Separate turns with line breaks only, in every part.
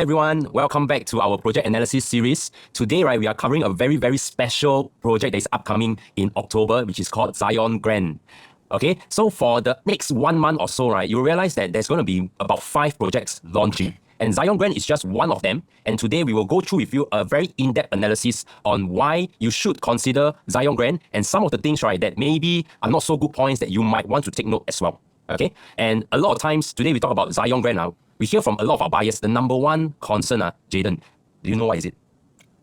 Everyone, welcome back to our project analysis series. Today, we are covering a very special project that is upcoming in October, which is called Zyon Grand. Okay, so for the next 1 month or so, you realize that there's going to be about 5 projects launching. And Zyon Grand is just one of them. And today we will go through with you a very in-depth analysis on why you should consider Zyon Grand and some of the things, that maybe are not so good points that you might want to take note as well. Okay, and a lot of times today we talk about Zyon Grand now. We hear from a lot of our buyers, the number one concern, Jayden, do you know what is it?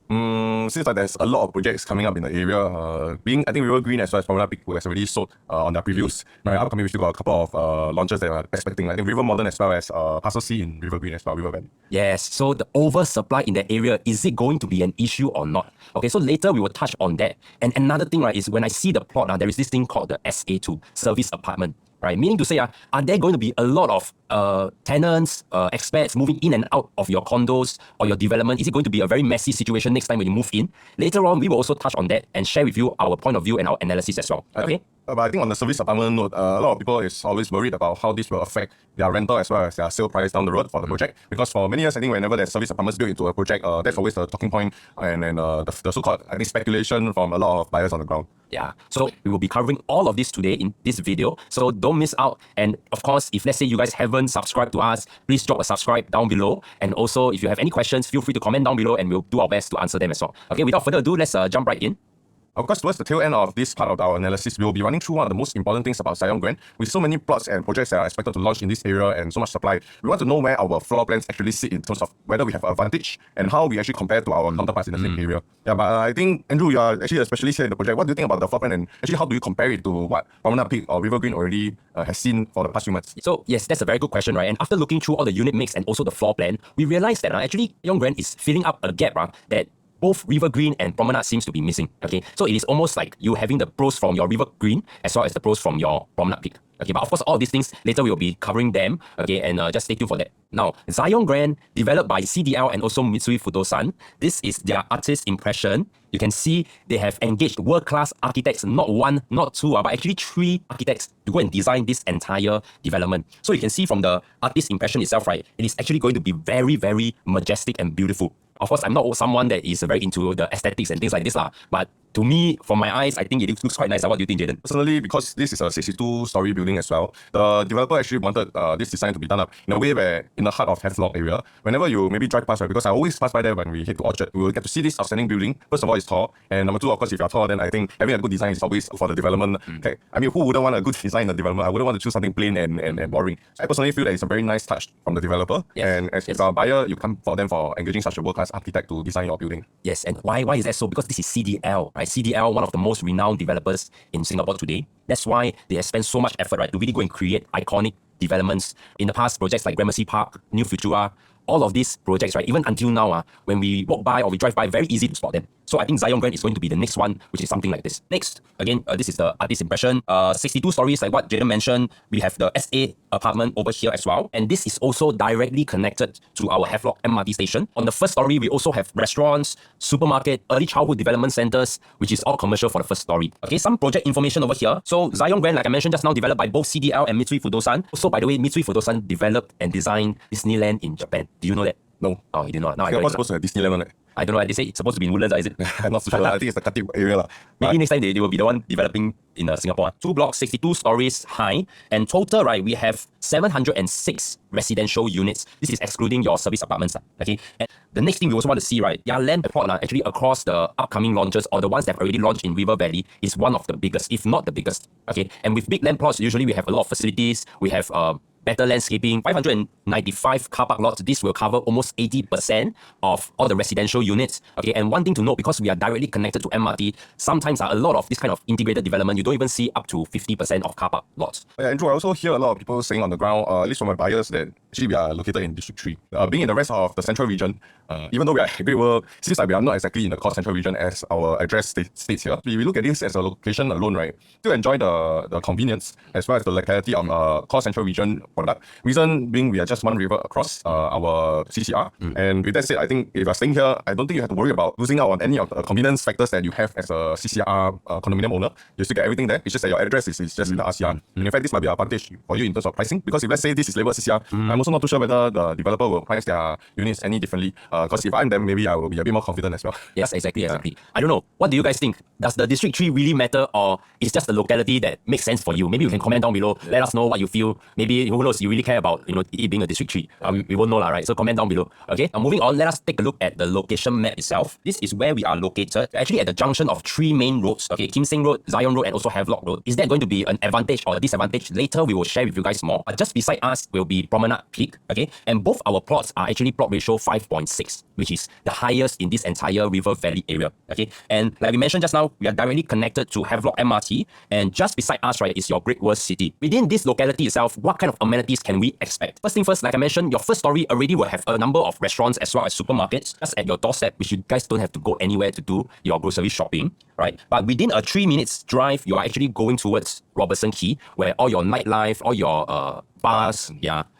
Seems like there's a lot of projects coming up in the area. I think River Green as well as Formula Peak has already sold on their previews. Upcoming we still got a couple of launches that we're expecting. I think River Modern as well as Parcel C in River Green as well, River Valley.
Yes, so the oversupply in that area, is it going to be an issue or not? Okay, so later we will touch on that. And another thing, is when I see the plot, there is this thing called the SA2, service apartment. Meaning to say, are there going to be a lot of tenants, expats moving in and out of your condos or your development? Is it going to be a very messy situation next time when you move in? Later on, we will also touch on that and share with you our point of view and our analysis as well. Okay?
But I think on the service apartment note, a lot of people is always worried about how this will affect their rental as well as their sale price down the road for the project. Because for many years, I think whenever there's service apartments built into a project, that's always the talking point and the so-called speculation from a lot of buyers on the ground.
Yeah, so we will be covering all of this today in this video, so don't miss out. And of course, if let's say you guys haven't subscribed to us, please drop a subscribe down below. And also, if you have any questions, feel free to comment down below and we'll do our best to answer them as well. Okay, without further ado, let's jump right in.
Of course, towards the tail end of this part of our analysis, we will be running through one of the most important things about Zyon Grand. With so many plots and projects that are expected to launch in this area and so much supply, we want to know where our floor plans actually sit in terms of whether we have an advantage and how we actually compare to our counterparts in the same area. Yeah, but I think, Andrew, you are actually a specialist here in the project. What do you think about the floor plan and actually how do you compare it to what Formula Peak or River Green already has seen for the past few months?
So yes, that's a very good question, And after looking through all the unit mix and also the floor plan, we realized that actually Zyon Grand is filling up a gap that both River Green and Promenade seems to be missing. Okay, so it is almost like you having the pros from your River Green as well as the pros from your Promenade Peak. Okay, but of course, all of these things, later we will be covering them, okay, and just stay tuned for that. Now, Zyon Grand, developed by CDL and also Mitsui Fudosan. This is their artist impression. You can see they have engaged world-class architects, not 1, not 2, but actually 3 architects to go and design this entire development. So you can see from the artist impression itself, it is actually going to be very majestic and beautiful. Of course, I'm not someone that is very into the aesthetics and things like this, but to me, from my eyes, I think it looks quite nice. What do you think, Jayden?
Personally, because this is a 62-story building as well, the developer actually wanted this design to be done up in a way where, in the heart of Havelock area, whenever you maybe drive past, because I always pass by there when we head to Orchard, we will get to see this outstanding building. First of all, it's tall, and number 2, of course, if you're tall, then I think having a good design is always for the development. Okay, I mean, who wouldn't want a good design in the development? I wouldn't want to choose something plain and boring. I personally feel that it's a very nice touch from the developer, and as a buyer, you come for them for engaging such a world-class architect to design your building.
Yes, and why is that so? Because this is CDL, CDL, one of the most renowned developers in Singapore today. That's why they have spent so much effort, to really go and create iconic developments. In the past, projects like Gramercy Park, New Futura, all of these projects, even until now, when we walk by or we drive by, very easy to spot them. So I think Zyon Grand is going to be the next one, which is something like this. Next, again, this is the artist impression. 62 stories, like what Jayden mentioned. We have the SA apartment over here as well. And this is also directly connected to our Havelock MRT station. On the first story, we also have restaurants, supermarket, early childhood development centers, which is all commercial for the first story. Okay, some project information over here. So Zyon Grand, like I mentioned just now, developed by both CDL and Mitsui Fudosan. Also, by the way, Mitsui Fudosan developed and designed Disneyland in Japan. Do you know that?
No.
Oh, you did not. Now
Singapore's supposed to have Disneyland on it.
I don't know. They say it's supposed to be in Woodlands, is it?
I'm not so sure. I think it's the Khatib area.
Maybe next time they will be the one developing in Singapore. 2 blocks, 62 stories high. And total, we have 706 residential units. This is excluding your service apartments. Okay. And the next thing we also want to see, their land plot actually across the upcoming launches or the ones that have already launched in River Valley is one of the biggest, if not the biggest. Okay. And with big land plots, usually we have a lot of facilities. We have better landscaping, 595 car park lots. This will cover almost 80% of all the residential units. Okay, and one thing to note, because we are directly connected to MRT, sometimes a lot of this kind of integrated development, you don't even see up to 50% of car park lots.
Yeah, Andrew, I also hear a lot of people saying on the ground, at least from my buyers, that actually we are located in District 3. Being in the rest of the central region, even though we are Great World, it seems like we are not exactly in the core central region as our address states here. If we look at this as a location alone, to enjoy the convenience as well as the locality of core central region, product. Reason being, we are just one river across our CCR. And with that said, I think if you're staying here, I don't think you have to worry about losing out on any of the convenience factors that you have as a CCR condominium owner. You still get everything there. It's just that your address is just in the RCR. And in fact, this might be an advantage for you in terms of pricing, because if let's say this is labeled CCR, I'm also not too sure whether the developer will price their units any differently. Because if I'm them, maybe I will be a bit more confident as well.
Yes, exactly. I don't know. What do you guys think? Does the district tree really matter, or is just the locality that makes sense for you? Maybe you can comment down below. Let us know what you feel. Maybe who knows, you really care about it being a district tree. We won't know, right? So comment down below. Okay. Moving on, let us take a look at the location map itself. This is where we are located. Actually, at the junction of three main roads. Okay, Kim Seng Road, Zyon Road, and also Havelock Road. Is that going to be an advantage or a disadvantage? Later, we will share with you guys more. But just beside us will be Promenade Peak. Okay, and both our plots are actually plot ratio 5.6, which is the highest in this entire River Valley area. Okay, and like we mentioned just now, we are directly connected to Havelock MRT, and just beside us, right, is your Great World City. Within this locality itself, what kind of amenities can we expect? First thing first, like I mentioned, your first story already will have a number of restaurants as well as supermarkets just at your doorstep, which you guys don't have to go anywhere to do your grocery shopping, right? But within a 3 minutes drive, you are actually going towards Robertson Quay, where all your nightlife, all your bars,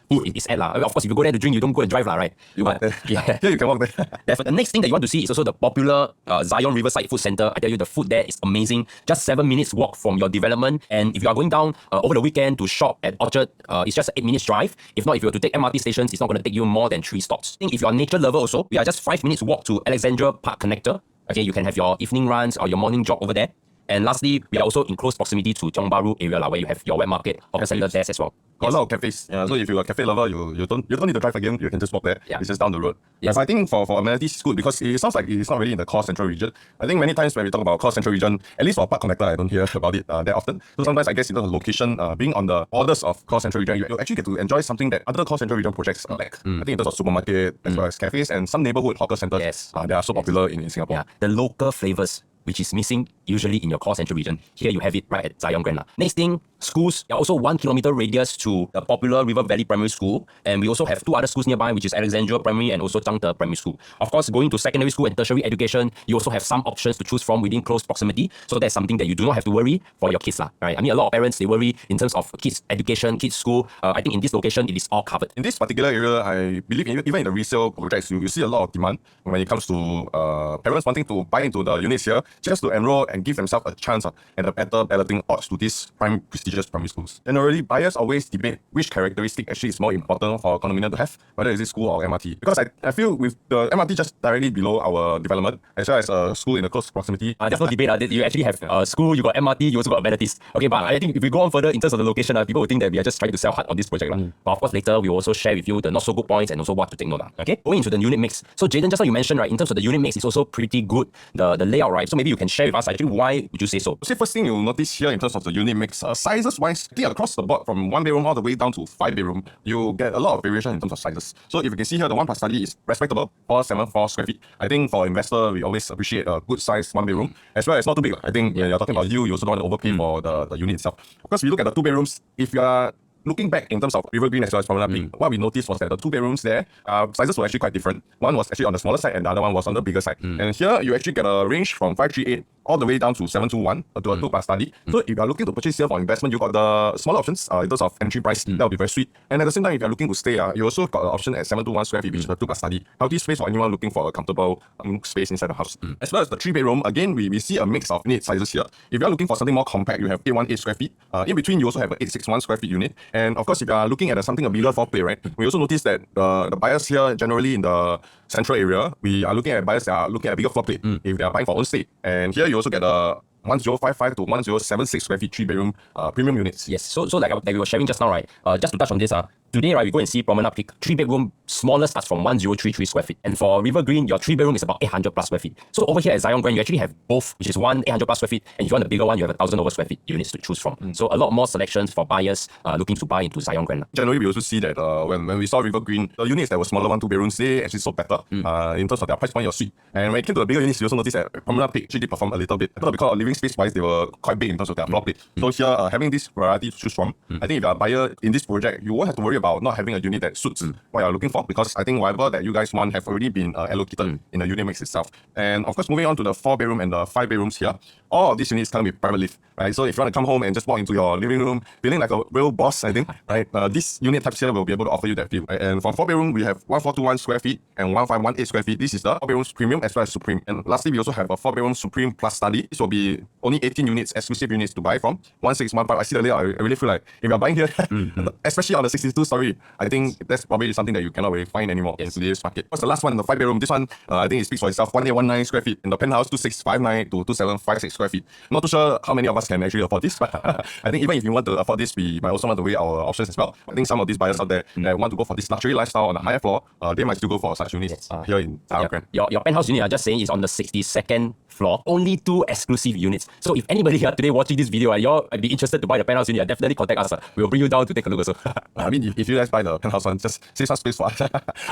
food is at lah. Of course, if you go there to drink, you don't go and drive lah, right?
You walk there.
Yeah.
Here you can walk there.
The next thing that you want to see is also the popular Zyon Riverside Food Center. I tell you, the food there is amazing. Just 7 minutes walk from your development. And if you are going down over the weekend to shop at Orchard, it's just an 8 minutes drive. If not, if you were to take MRT stations, it's not going to take you more than 3 stops. I think if you're a nature lover also, we are just 5 minutes walk to Alexandra Park Connector. Okay, you can have your evening runs or your morning jog over there. And lastly, we are also in close proximity to Tiong Bahru area where you have your wet market, hawker center there as well.
Got a lot of cafes. So if you're a cafe lover, you don't need to drive again. You can just walk there.
Yeah.
It's just down the road.
Yes.
But I think for amenities, it's good because it sounds like it's not really in the core central region. I think many times when we talk about core central region, at least for Park Connector, I don't hear about it that often. So sometimes I guess in terms of location, being on the borders of core central region, you actually get to enjoy something that other core central region projects lack. I think in terms of supermarket as well as cafes and some neighborhood hawker centers,
Yes.
they are so popular in Singapore.
Yeah, the local flavors, which is missing usually in your core central region. Here you have it right at Zyon Grand. Next thing, schools. There are also 1 kilometer radius to the popular River Valley Primary School. And we also have 2 other schools nearby, which is Alexandra Primary and also Zhangde Primary School. Of course, going to secondary school and tertiary education, you also have some options to choose from within close proximity. So that's something that you do not have to worry for your kids. Right? I mean, a lot of parents, they worry in terms of kids' education, kids' school. I think in this location, it is all covered.
In this particular area, I believe even in the resale projects, you see a lot of demand when it comes to parents wanting to buy into the units here just to enroll and give themselves a chance and a better balloting odds to these prestigious primary schools. Generally, buyers always debate which characteristic actually is more important for a condominium to have, whether it is school or MRT. Because I feel with the MRT just directly below our development, as well as a school in a close proximity.
There's no debate. You actually have school, you got MRT, you also got amenities. Okay, but I think if we go on further in terms of the location, people will think that we are just trying to sell hard on this project. But of course, later we will also share with you the not so good points and also what to take note of. Okay, going into the unit mix. So Jayden, just like you mentioned, right, in terms of the unit mix, it's also pretty good, the layout, right? So maybe you can share with us actually why would you say so?
So first thing you'll notice here in terms of the unit mix, sizes wise, I think across the board from 1 bedroom all the way down to 5 bedroom, you get a lot of variation in terms of sizes. So if you can see here, the 1+ study is respectable, 474 square feet. I think for investor, we always appreciate a good size 1 bedroom, as well as not too big. I think when you're talking about you also don't want to overpay for the unit itself. Because we look at the 2 bedrooms, if you are looking back in terms of River Green as well as Promenade Peak, what we noticed was that the 2 bedrooms there, sizes were actually quite different. One was actually on the smaller side and the other one was on the bigger side. And here you actually get a range from 538 all the way down to 721 to a 2+ study. So if you are looking to purchase here for investment, you got the smaller options in terms of entry price. That will be very sweet. And at the same time, if you're looking to stay, you also got an option at 721 square feet, which is a 2+ study. Healthy space for anyone looking for a comfortable space inside the house. As well as the 3 bedroom, again, we see a mix of unit sizes here. If you're looking for something more compact, you have 818 square feet. In between, you also have an 861 square feet unit. And of course, if you are looking at something a bigger floor plate, right, we also notice that the buyers here, generally in the central area, we are looking at buyers that are looking at a bigger floor plate if they are buying for own stay. And here you also get a 1055 to 1076 square feet 3 bedroom premium units.
Yes, so like we were sharing just now, right? Just to touch on this, today, right, we go and see Promenade Peak. 3 bedroom, smaller starts from 1033 square feet. And for River Green, your 3 bedroom is about 800+ square feet. So over here at Zyon Grand, you actually have both, which is one 800+ square feet. And if you want a bigger one, you have 1,000 over square feet units to choose from. So a lot more selections for buyers looking to buy into Zyon Grand.
Generally, we also see that when we saw River Green, the units that were smaller 1-2 bedrooms, they actually sold better in terms of their price point or suite. And when it came to the bigger units, we also noticed that Promenade Peak actually did perform a little bit. I thought because living space wise, they were quite big in terms of their floor plate. So here, having this variety to choose from, I think if you're a buyer in this project, you won't have to worry worry about not having a unit that suits what you're looking for, because I think whatever that you guys want have already been allocated in the unit mix itself. And of course, moving on to the 4-bedroom and the 5-bedrooms here, all of these units come with private lift, right? So if you want to come home and just walk into your living room feeling like a real boss, I think, right? This unit types here will be able to offer you that feel. Right? And for 4-bedroom, we have 1421 square feet and 1518 square feet. This is the 4-bedrooms premium as well as supreme. And lastly, we also have a 4-bedroom supreme plus study. This will be only 18 units, exclusive units to buy from. 1615. I see the layout. I really feel like if you're buying here, especially on the 62-story, I think that's probably something that you cannot really find anymore in today's market. What's the last one? The 5-bedroom. This one, I think it speaks for itself. 1819 square feet. In the penthouse, 2659 to 2756 square feet. Not too sure how many of us can actually afford this, but I think even if you want to afford this, we might also want to weigh our options as well. I think some of these buyers out there that want to go for this luxury lifestyle on a higher floor, they might still go for such units here in Zyon Grand.
Your penthouse unit, I'm just saying, is on the 62nd floor. Only 2 exclusive units. So if anybody here today watching this video, you'll be interested to buy the penthouse unit, definitely contact us. We'll bring you down to take a look also.
I mean, if you guys buy the penthouse one, just save some space for us.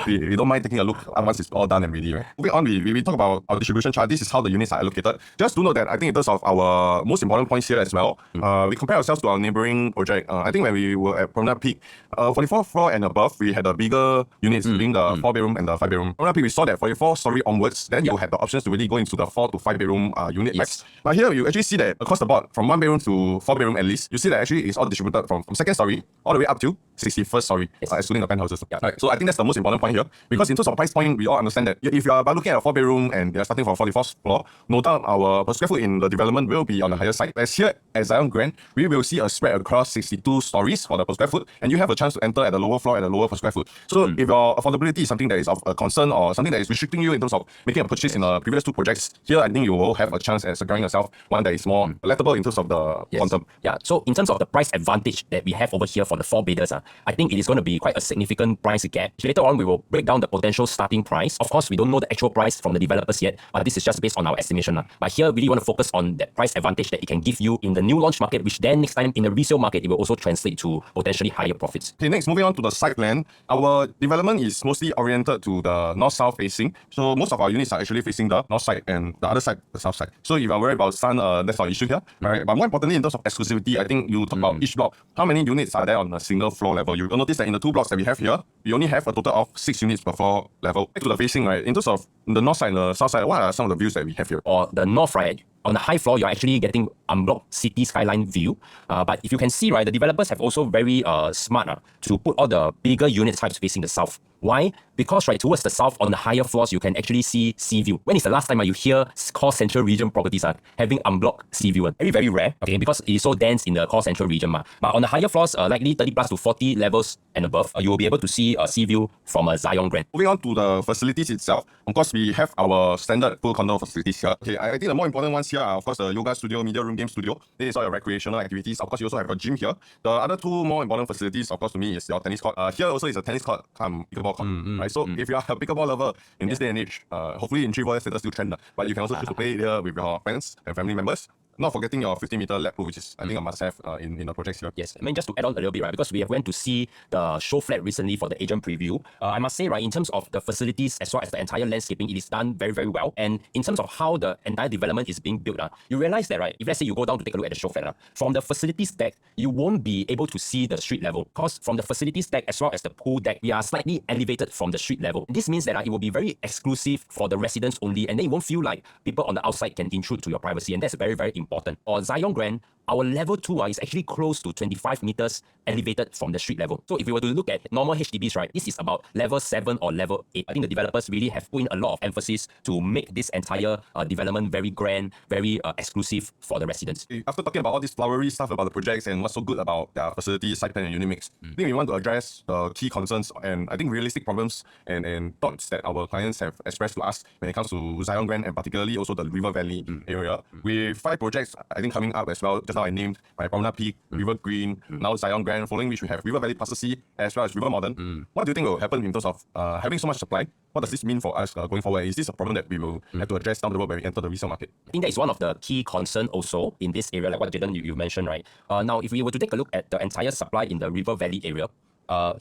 we don't mind taking a look once it's all done and ready. Right? Moving on, we talk about our distribution chart. This is how the units are allocated. Just to note that I think in terms of our most important points here as well, we compare ourselves to our neighboring project. I think when we were at Promenade Peak, 44th floor and above, we had a bigger units, being the 4-bedroom and the 5-bedroom. Promenade Peak, we saw that 44-story onwards, then you had the options to really go into the 4 to 5-bedroom unit types. But here you actually see that across the board, from 1-bedroom to 4-bedroom at least, you see that actually it's all distributed from 2nd story all the way up to 61st story, excluding the penthouses. Right. So I think that's the most important point here, because in terms of price point, we all understand that if you are looking at a 4-bedroom and you're starting from 44th floor, no doubt our per square foot in the development will be on the higher side. As here at Zyon Grand, we will see a spread across 62 stories for the per square foot, and you have a chance to enter at the lower floor at a lower per square foot. So if your affordability is something that is of a concern or something that is restricting you in terms of making a purchase in the previous 2 projects, here I think you will have a chance at securing yourself one that is more palatable in terms of the quantum.
Yeah, so in terms of the price advantage that we have over here for the 4-bedders, I think it is going to be quite a significant price gap. Later on, we will break down the potential starting price. Of course, we don't know the actual price from the developers yet, but this is just based on our estimation. But here, we really want to focus on that price advantage that it can give you in the new launch market, which then next time in the resale market, it will also translate to potentially higher profits.
Okay, next, moving on to the site plan. Our development is mostly oriented to the north-south facing. So most of our units are actually facing the north side and the other side, the south side. So if you're worried about sun, that's our issue here. Right? But more importantly, in terms of exclusivity, I think you talk about each block. How many units are there on a single floor level? You will notice that in the 2 blocks that we have here, we only have a total of 6 units per floor level. Back to the facing, right? In terms of the north side and the south side, what are some of the views that we have here?
Or the north, right? On the high floor, you're actually getting unblocked city skyline view. But if you can see, right, the developers have also very smart to put all the bigger unit types facing the south. Why? Because right towards the south on the higher floors, you can actually see sea view. When is the last time you hear core central region properties having unblocked sea view? Very, very rare, okay, because it is so dense in the core central region. But on the higher floors, likely 30 plus to 40 levels and above, you will be able to see a sea view from a Zyon Grand.
Moving on to the facilities itself, of course, we have our standard full condo facilities here. Okay, I think the more important ones here are, of course, the yoga studio, media room, game studio. This is all your recreational activities. Of course, you also have a gym here. The other 2 more important facilities, of course, to me, is your tennis court. Here also is a tennis court, pickleball court. Right? So if you are a pickleball lover in this day and age, hopefully in 3-4 years, it's still trend. But you can also choose to play here with your friends and family members. Not forgetting your 50-meter lap pool, which is, I think, a must-have in the projects here.
Yes, I mean, just to add on a little bit, right, because we have went to see the show flat recently for the agent preview. I must say, right, in terms of the facilities as well as the entire landscaping, it is done very, very well. And in terms of how the entire development is being built, you realize that, right, if let's say you go down to take a look at the show flat, from the facilities deck, you won't be able to see the street level. Because from the facilities deck as well as the pool deck, we are slightly elevated from the street level. This means that it will be very exclusive for the residents only, and then you won't feel like people on the outside can intrude to your privacy, and that's very, very important. Or Zyon Grand, our level 2 is actually close to 25 meters elevated from the street level. So if we were to look at normal HDBs, right, this is about level 7 or level 8. I think the developers really have put in a lot of emphasis to make this entire development very grand, very exclusive for the residents.
After talking about all this flowery stuff about the projects and what's so good about their facility, site plan and unit mix, I think we want to address the key concerns and I think realistic problems and thoughts that our clients have expressed to us when it comes to Zyon Grand and particularly also the River Valley area. With 5 projects, I think, coming up as well. Just now I named my Promenade Peak, River Green, now Zyon Grand, following which we have River Valley Plaza C as well as River Modern. What do you think will happen in terms of having so much supply? What does this mean for us going forward? Is this a problem that we will have to address down the road when we enter the resale market?
I think that is one of the key concerns also in this area, like what Jayden you mentioned, right? Now, if we were to take a look at the entire supply in the River Valley area,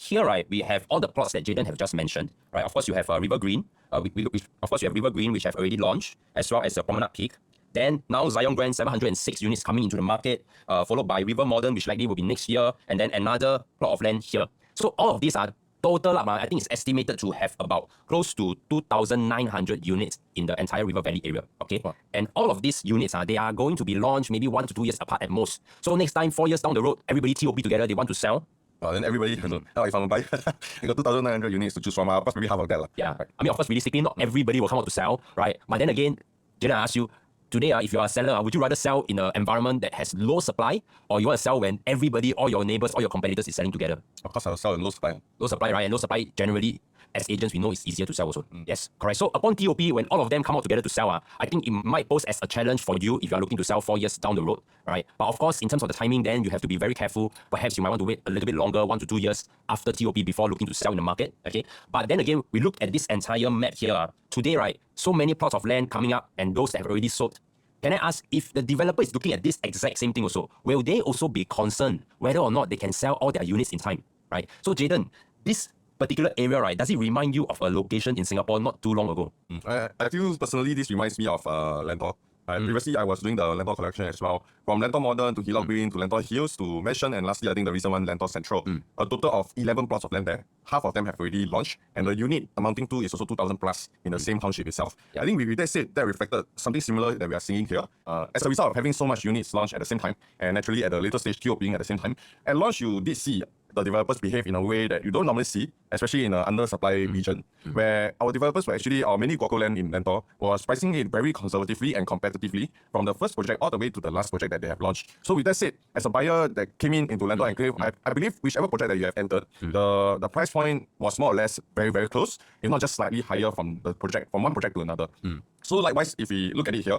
here, right, we have all the plots that Jayden have just mentioned, right? Of course, you have River Green. Of course, you have River Green, which have already launched, as well as the Promenade Peak. Then now Zyon Grand, 706 units coming into the market, followed by River Modern, which likely will be next year, and then another plot of land here. So all of these are total up, I think it's estimated to have about close to 2,900 units in the entire River Valley area. Okay,
Wow.
and all of these units they are going to be launched maybe 1 to 2 years apart at most. So next time, 4 years down the road, everybody TOP together, they want to sell.
Then everybody has to, now if I'm a buyer, I got 2,900 units to choose from. Of course, maybe half of that.
Yeah, I mean, of course, realistically, not everybody will come out to sell, right? But then again, Jayden, I ask you, today, if you're a seller, would you rather sell in an environment that has low supply, or you want to sell when everybody, all your neighbors, all your competitors is selling together?
Of course, I'll sell in low supply.
Low supply, right? And low supply generally, as agents, we know it's easier to sell also. Yes, correct. So upon TOP, when all of them come out together to sell, I think it might pose as a challenge for you if you are looking to sell 4 years down the road, right? But of course, in terms of the timing, then you have to be very careful. Perhaps you might want to wait a little bit longer, 1 to 2 years after TOP before looking to sell in the market, okay? But then again, we look at this entire map here. Today, right, so many plots of land coming up and those that have already sold. Can I ask, if the developer is looking at this exact same thing also, will they also be concerned whether or not they can sell all their units in time, right? So Jayden, this particular area, right, does it remind you of a location in Singapore not too long ago?
I feel personally this reminds me of Lentor. Previously, I was doing the Lentor collection as well. From Lentor Modern to Hillock Green to Lentor Hills to Mansion, and lastly, I think the recent one, Lentor Central. A total of 11 plots of land there. Half of them have already launched, and the unit amounting to is also 2,000 plus in the same township itself.
Yeah.
I think with that said, that reflected something similar that we are seeing here. As a result of having so much units launched at the same time, and naturally at the later stage, TOPing at the same time, at launch you did see the developers behave in a way that you don't normally see, especially in an undersupply region, where our developers were actually, our many Guaco land in Lentor was pricing it very conservatively and competitively from the first project all the way to the last project that they have launched. So with that said, as a buyer that came into Lentor Enclave, I believe whichever project that you have entered, the price point was more or less very, very close, if not just slightly higher from the project, from one project to another. So likewise, if we look at it here,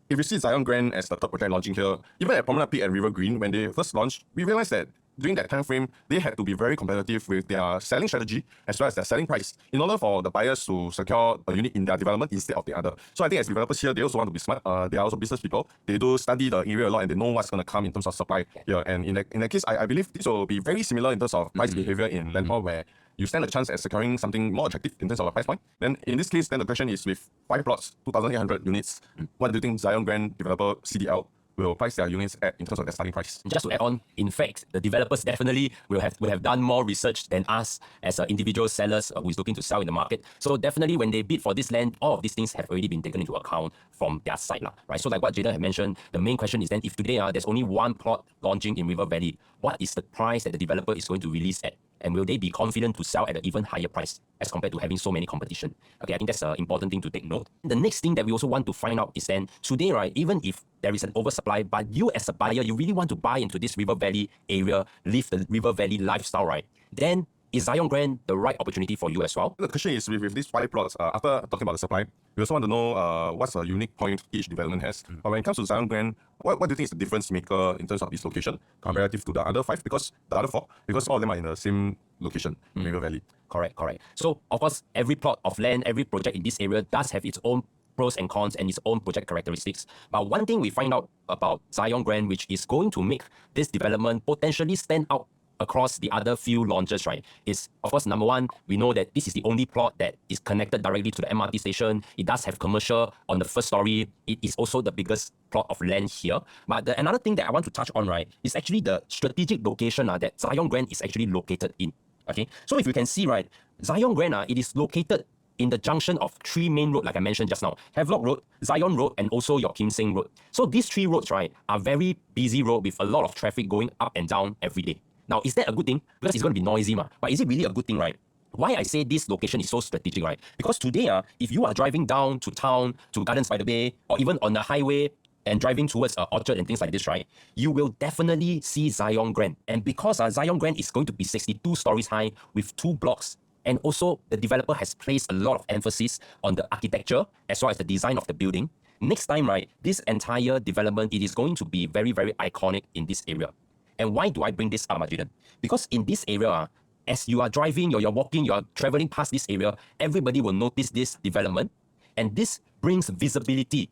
if you see Zyon Grand as the third project launching here, even at Promenade Peak and River Green, when they first launched, we realized that during that time frame, they had to be very competitive with their selling strategy as well as their selling price in order for the buyers to secure a unit in their development instead of the other. So I think as developers here, they also want to be smart. They are also business people. They do study the area a lot and they know what's going to come in terms of supply here. And in that case, I believe this will be very similar in terms of price behavior in Lentor, where you stand a chance at securing something more attractive in terms of a price point. Then in this case, then the question is, with 5 plots, 2,800 units, what do you think Zyon Grand developer CDL will price their units at in terms of their starting price?
Just to add on, in fact, the developers definitely will have done more research than us as individual sellers who is looking to sell in the market. So definitely when they bid for this land, all of these things have already been taken into account from their side, right? So like what Jayden had mentioned, the main question is then, if today there's only one plot launching in River Valley, what is the price that the developer is going to release at? And will they be confident to sell at an even higher price as compared to having so many competition? Okay, I think that's an important thing to take note. The next thing that we also want to find out is then, today, right, even if there is an oversupply, but you as a buyer, you really want to buy into this River Valley area, live the River Valley lifestyle, right? Then is Zyon Grand the right opportunity for you as well?
The question is, with these 5 plots, after talking about the supply, we also want to know what's a unique point each development has. But when it comes to Zyon Grand, what do you think is the difference maker in terms of its location comparative to the other 5? Because the other 4, because all of them are in the same location in River Valley.
Correct. So of course, every plot of land, every project in this area does have its own pros and cons and its own project characteristics. But one thing we find out about Zyon Grand, which is going to make this development potentially stand out across the other few launches, right, is, of course, number one, we know that this is the only plot that is connected directly to the MRT station. It does have commercial on the first story. It is also the biggest plot of land here. But another thing that I want to touch on, right, is actually the strategic location that Zyon Grand is actually located in. Okay, so if you can see, right, Zyon Grand, it is located in the junction of 3 main roads, like I mentioned just now: Havelock Road, Zyon Road, and also your Kim Seng Road. So these 3 roads, right, are very busy road with a lot of traffic going up and down every day. Now, is that a good thing? Because it's going to be noisy, but is it really a good thing, right? Why I say this location is so strategic, right? Because today, if you are driving down to town, to Gardens by the Bay, or even on the highway and driving towards Orchard and things like this, right, you will definitely see Zyon Grand. And because Zyon Grand is going to be 62 stories high with 2 blocks, and also the developer has placed a lot of emphasis on the architecture as well as the design of the building, next time, right, this entire development, it is going to be very, very iconic in this area. And why do I bring this up, Jayden? Because in this area, as you are driving, you're walking, you're traveling past this area, everybody will notice this development. And this brings visibility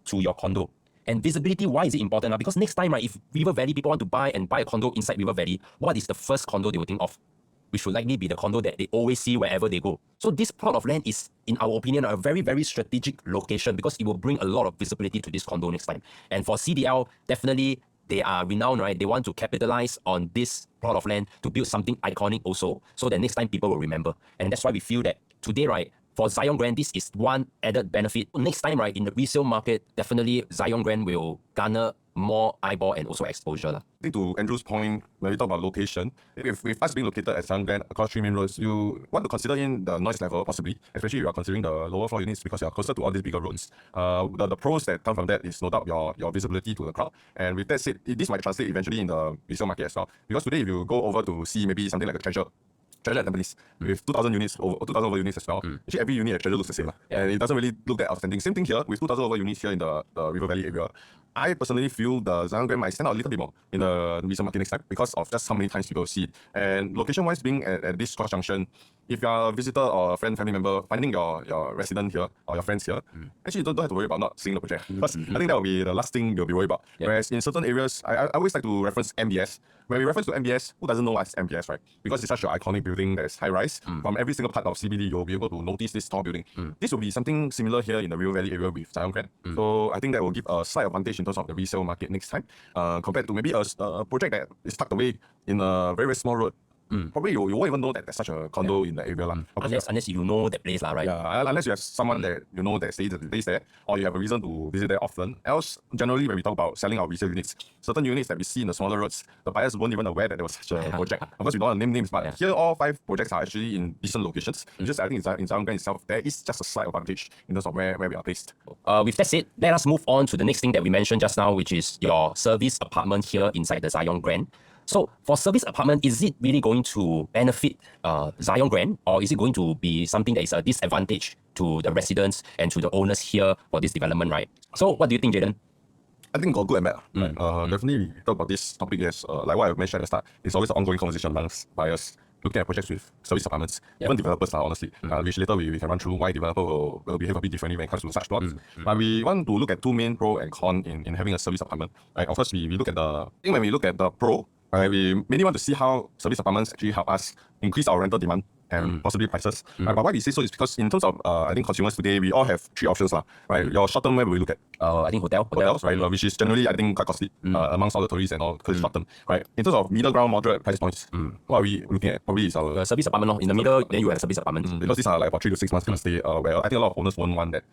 to your condo. And visibility, why is it important? Because next time, right, if River Valley people want to buy a condo inside River Valley, what is the first condo they will think of? Which will likely be the condo that they always see wherever they go. So this plot of land is, in our opinion, a very, very strategic location because it will bring a lot of visibility to this condo next time. And for CDL, definitely they are renowned, right? They want to capitalize on this plot of land to build something iconic also, so that next time people will remember. And that's why we feel that today, right, for Zyon Grand, this is one added benefit. Next time, right, in the resale market, definitely Zyon Grand will garner more eyeball and also exposure.
I think to Andrew's point, when we talk about location, with us being located at Zyon Grand across 3 main roads, you want to consider in the noise level possibly, especially if you are considering the lower floor units because you are closer to all these bigger roads. The pros that come from that is no doubt your visibility to the crowd. And with that said, this might translate eventually in the resale market as well. Because today, if you go over to see maybe something like a Treasure at Tampines with 2,000 units over 2,000 over units as well. Actually, every unit at Treasure looks the same, and it doesn't really look that outstanding. Same thing here with 2,000 over units here in the River Valley area. I personally feel the Zyon Grand might stand out a little bit more in the resale market next time because of just how many times people see it. And location-wise, being at this cross junction, if you're a visitor or a family member, finding your resident here or your friends here, actually you don't have to worry about not seeing the project. Because I think that will be the last thing you'll be worried about. Whereas in certain areas, I always like to reference MBS. When we reference to MBS, who doesn't know what's MBS, right? Because it's such an iconic building that is high-rise. From every single part of CBD, you'll be able to notice this tall building. This will be something similar here in the River Valley area with Zyon Grand. So I think that will give a slight advantage in terms of the resale market next time, compared to maybe a project that is tucked away in a very, very small road. Probably you won't even know that there's such a condo in the area.
Unless you know that place, right?
Yeah, unless you have someone that you know that stays there, or you have a reason to visit there often. Else, generally, when we talk about selling our resale units, certain units that we see in the smaller roads, the buyers weren't even aware that there was such a project. Of course, we don't want to name names, but here all 5 projects are actually in decent locations. Just I think in Zyon Grand itself, there is just a slight advantage in terms of where we are placed.
With that said, let us move on to the next thing that we mentioned just now, which is your service apartment here inside the Zyon Grand. So for service apartment, is it really going to benefit Zyon Grand, or is it going to be something that is a disadvantage to the residents and to the owners here for this development, right? So what do you think, Jayden?
I think got good and bad. Definitely, we talk about this topic as like what I mentioned at the start. It's always an ongoing conversation amongst buyers looking at projects with service apartments, even developers are honestly, which later we can run through why developer will behave a bit differently when it comes to such plots. But we want to look at 2 main pro and con in having a service apartment. Right? Of course, we look at I think when we look at the pro, we mainly want to see how service apartments actually help us increase our rental demand and possibly prices. But why we say so is because in terms of I think consumers today, we all have 3 options, right? Your short term, where will we look at?
I think hotels,
right? Which is generally I think quite costly amongst all the tourists and all because it's short term, right? In terms of middle ground, moderate price points, what are we looking at? Probably is our
service apartment. In the middle, then you have service apartment.
Because these are like about 3 to 6 months kind of stay. Where I think a lot of owners won't want that.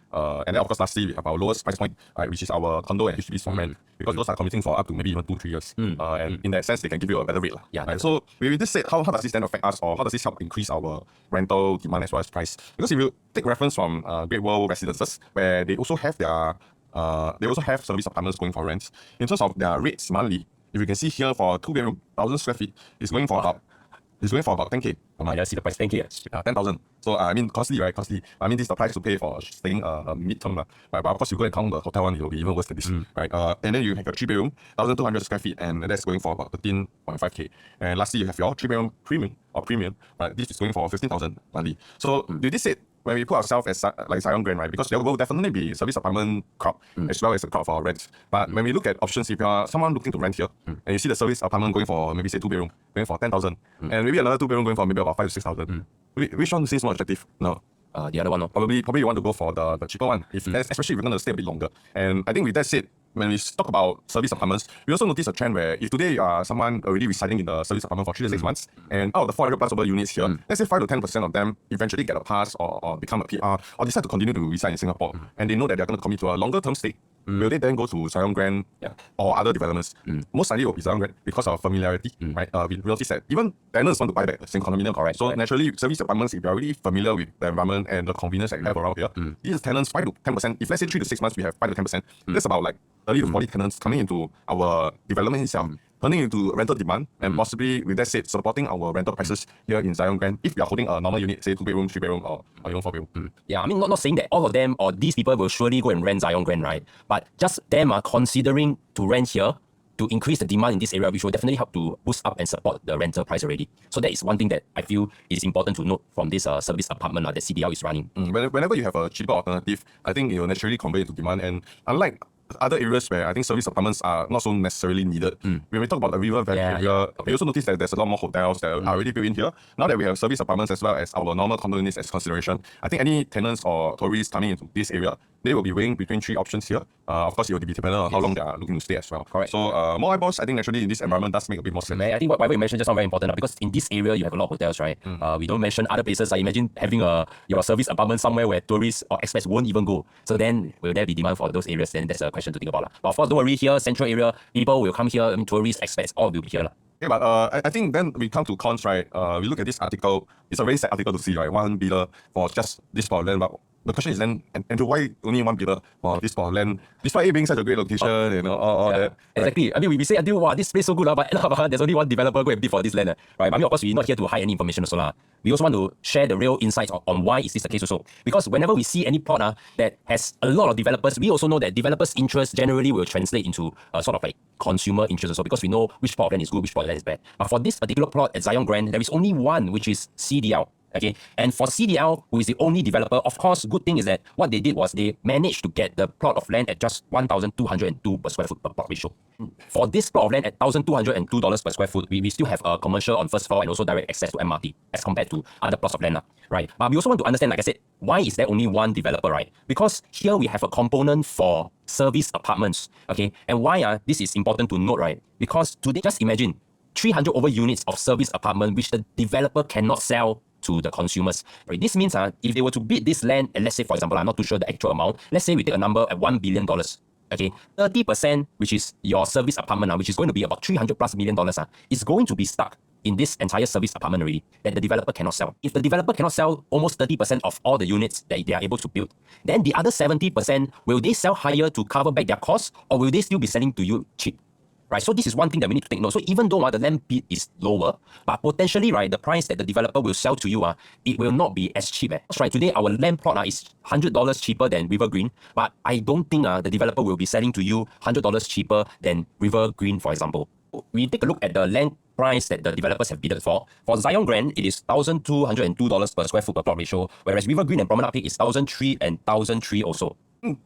And then of course, lastly, we have our lowest price point, right, which is our condo and HDB for rent, because those are committing for up to maybe even 2-3 years. And in that sense, they can give you a better rate. Right? So we just said, how does this then affect us, or how does this help increase our rental demand as well as price? Because if you take reference from Great World Residences, where they also have service apartments going for rents. In terms of their rates monthly, if you can see here for 2-bedroom, 1,000 square feet, it's going for about 10K.
I see the price 10K.
10,000. So I mean, costly, right? Costly. I mean, this is the price to pay for staying mid-term, right? But of course, you go and count the hotel one, it will be even worse than this, right? And then you have your 3-bedroom, 1,200 square feet, and that's going for about 13.5K. And lastly, you have your 3-bedroom premium, right? This is going for 15,000 monthly. So with this said, when we put ourselves as like Zyon Grand, right? Because there will definitely be service apartment crowd as well as a crowd for our rents. But when we look at options, if you are someone looking to rent here and you see the service apartment going for maybe say 2-bedroom, going for 10,000, and maybe another 2-bedroom going for maybe about 5,000 to 6,000, which one seems more attractive? No.
The other one, no.
Probably you want to go for the cheaper one, especially if you're going to stay a bit longer. And I think with that said, when we talk about service apartments, we also notice a trend where if today you are someone already residing in the service apartment for 3 to 6 months, and out of the 400 plus over units here, let's say 5 to 10% of them eventually get a pass or become a PR or decide to continue to reside in Singapore, and they know that they're going to commit to a longer term stay. Will they then go to Zyon Grand or other developments? Most likely it will be Zyon Grand because of familiarity, right? We notice that even tenants want to buy back the same condominium, correct? So naturally, service apartments, if you're already familiar with the environment and the convenience that you have around here, these tenants 5 to 10%. If let's say 3 to 6 months we have 5 to 10%, that's about like 30 to 40 tenants coming into our development itself, turning into rental demand, and possibly, with that said, supporting our rental prices here in Zyon Grand if we are holding a normal unit, say 2-bedroom, 3-bedroom, or even 4-bedroom.
Yeah, I mean, not saying that all of them or these people will surely go and rent Zyon Grand, right? But just them are considering to rent here to increase the demand in this area, which will definitely help to boost up and support the rental price already. So that is one thing that I feel is important to note from this service apartment that CDL is running.
Whenever you have a cheaper alternative, I think it will naturally convey into demand. And unlike other areas where I think service apartments are not so necessarily needed, when we talk about the River Valley area, we also notice that there's a lot more hotels that are already built in here. Now that we have service apartments as well as our normal condo units as consideration, I think any tenants or tourists coming into this area they will be weighing between three options here. Of course, it will be dependent on how long they are looking to stay as well.
Correct.
So more eyeballs, I think naturally in this environment does make a bit more sense.
I think whatever you mentioned just now very important because in this area you have a lot of hotels, right? We don't mention other places. I imagine having your service apartment somewhere where tourists or expats won't even go. So then will there be demand for those areas? Then that's a question to think about. But of course, don't worry, here, central area, people will come here, I mean, tourists, expats, all will be here.
Yeah, but I think then we come to cons, right? We look at this article. It's a very sad article to see, right? One bidder for just this plot of land. But the question is then, Andrew, why only one bidder for this plot of land? Despite it being such a great location and all that.
Exactly. Right? I mean, we say until, wow, this place so good, but there's only one developer go and bid for this land. Right? But I mean, of course, we're not here to hide any information also. We also want to share the real insights on why is this the case also. Because whenever we see any plot that has a lot of developers, we also know that developers' interest generally will translate into sort of like consumer interest also, because we know which plot of land is good, which plot of land is bad. But for this particular plot at Zyon Grand, there is only one, which is CDL. Okay, and for CDL, who is the only developer, of course, good thing is that what they did was they managed to get the plot of land at just 1,202 per square foot per plot ratio. For this plot of land at $1,202 per square foot, we still have a commercial on first floor and also direct access to MRT as compared to other plots of land, right? But we also want to understand, like I said, why is there only one developer, right? Because here we have a component for service apartments, okay? And why this is important to note, right? Because today, just imagine 300 over units of service apartment which the developer cannot sell to the consumers. Right? This means if they were to bid this land, and let's say, for example, I'm not too sure the actual amount, let's say we take a number at $1 billion. Okay, 30%, which is your service apartment, which is going to be about $300+ million, is going to be stuck in this entire service apartment already that the developer cannot sell. If the developer cannot sell almost 30% of all the units that they are able to build, then the other 70%, will they sell higher to cover back their costs, or will they still be selling to you cheap? Right, so this is one thing that we need to take note. So even though the land bid is lower, but potentially, right, the price that the developer will sell to you, it will not be as cheap. That's right, today our land plot is $100 cheaper than River Green, but I don't think the developer will be selling to you $100 cheaper than River Green, for example. We take a look at the land price that the developers have bid for. For Zyon Grand, it is $1,202 per square foot per plot ratio, whereas River Green and Promenade Peak is $1,003 and $1,003 also.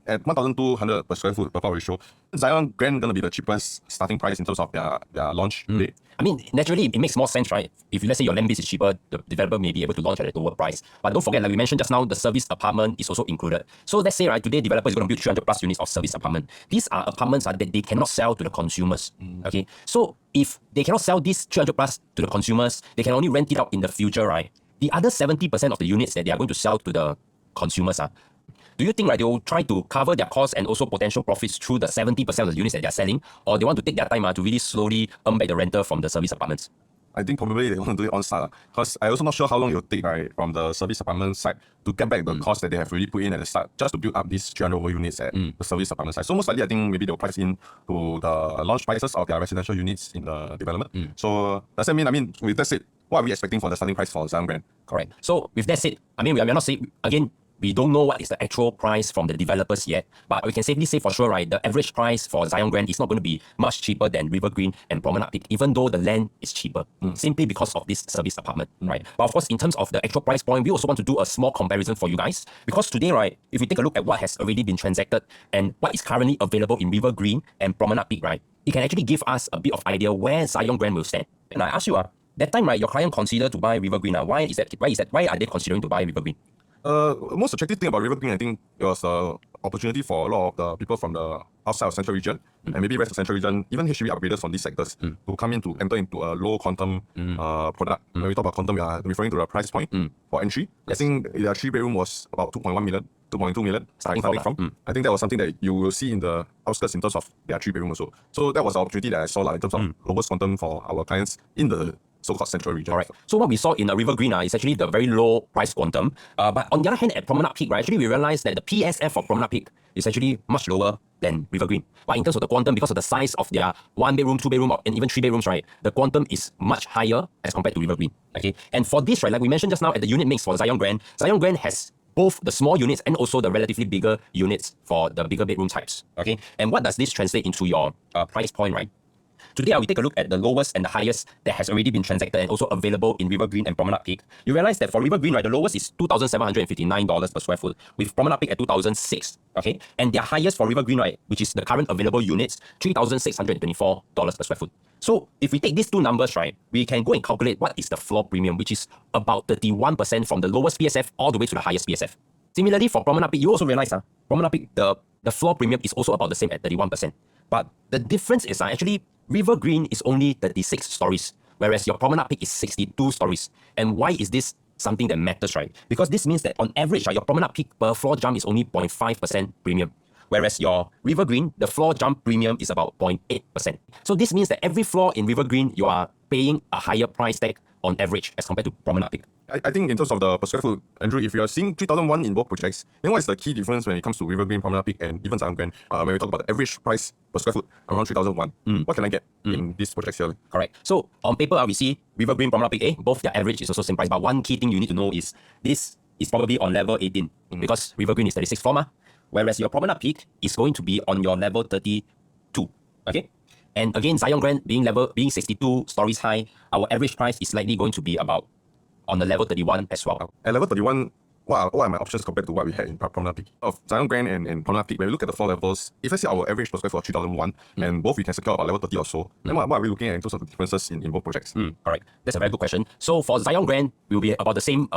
At 1,200 per square foot per plot ratio, Zyon Grand gonna be the cheapest starting price in terms of their launch today.
I mean, naturally, it makes more sense, right? If let's say your land base is cheaper, the developer may be able to launch at a lower price. But don't forget, like we mentioned just now, the service apartment is also included. So let's say, right, today developer is going to build 300+ units of service apartment. These are apartments that they cannot sell to the consumers. Okay, so if they cannot sell these 300+ to the consumers, they can only rent it out in the future, right? The other 70% of the units that they are going to sell to the consumers do you think, right, they will try to cover their costs and also potential profits through the 70% of the units that they're selling, or they want to take their time to really slowly earn back the rental from the service apartments?
I think probably they want to do it on start, because I also not sure how long it will take, right, from the service apartment side to get back the cost that they have really put in at the start just to build up these 300 over units at the service apartment side. So most likely, I think maybe they'll price in to the launch prices of their residential units in the development. So does that mean, with that said, what are we expecting for the starting price for Zyon Grand?
Correct. So with that said, I mean, we are not saying, again, we don't know what is the actual price from the developers yet, but we can safely say for sure, right, the average price for Zyon Grand is not going to be much cheaper than River Green and Promenade Peak, even though the land is cheaper, simply because of this service apartment, right? But of course, in terms of the actual price point, we also want to do a small comparison for you guys, because today, right, if we take a look at what has already been transacted and what is currently available in River Green and Promenade Peak, right, it can actually give us a bit of idea where Zyon Grand will stand. And I ask you, that time, right, your client considered to buy River Green. Why is that? Why are they considering to buy River Green?
Most attractive thing about River Green, I think, it was an opportunity for a lot of the people from the outside of Central Region and maybe rest of Central Region, even HDB upgraders from these sectors, to come in to enter into a low quantum product. When we talk about quantum, we are referring to the price point for entry. I think their 3-bedroom was about 2.1 million, 2.2 million starting from. I think that was something that you will see in the outskirts in terms of their 3-bedroom also. So that was an opportunity that I saw in terms of lowest quantum for our clients in the so-called central region.
Alright. So what we saw in River Green is actually the very low price quantum. But on the other hand, at Promenade Peak, right, actually we realized that the PSF for Promenade Peak is actually much lower than River Green. But in terms of the quantum, because of the size of their 1-bedroom, 2-bedroom, and even 3-bedrooms, right, the quantum is much higher as compared to River Green. Okay. And for this, right, like we mentioned just now at the unit mix for Zyon Grand has both the small units and also the relatively bigger units for the bigger bedroom types. Okay. And what does this translate into your price point, right? Today, we take a look at the lowest and the highest that has already been transacted and also available in River Green and Promenade Peak. You realize that for River Green, right, the lowest is $2,759 per square foot, with Promenade Peak at $2,006. Okay, and their highest for River Green, right, which is the current available units, $3,624 per square foot. So if we take these two numbers, right, we can go and calculate what is the floor premium, which is about 31% from the lowest PSF all the way to the highest PSF. Similarly, for Promenade Peak, you also realize Promenade Peak, the floor premium is also about the same at 31%. But the difference is actually River Green is only 36 stories, whereas your Promenade Peak is 62 stories. And why is this something that matters, right? Because this means that on average, your Promenade Peak per floor jump is only 0.5% premium. Whereas your River Green, the floor jump premium is about 0.8%. So this means that every floor in River Green, you are paying a higher price tag on average as compared to Promenade Peak.
I think in terms of the per square foot, Andrew, if you are seeing 3,001 in both projects, then what is the key difference when it comes to River Green, Promenade Peak, and even Zyon Grand? When we talk about the average price per square foot around 3,001, what can I get in these projects here?
Correct. So on paper, we see River Green, Promenade Peak, both their average is also same price. But one key thing you need to know is this is probably on level 18 because River Green is 36 floor, whereas your Promenade Peak is going to be on your level 32. Okay. And again, Zyon Grand being 62 stories high, our average price is likely going to be about on the level 31 as well.
At level 31, what are my options compared to what we had in Promenade Peak? Of Zyon Grand and Promenade Peak, when we look at the floor levels, if let's say our average per square foot 3,001 and both we can secure about level 30 or so, then what are we looking at in terms of the differences in both projects?
Correct. That's a very good question. So for Zyon Grand, we will be about the same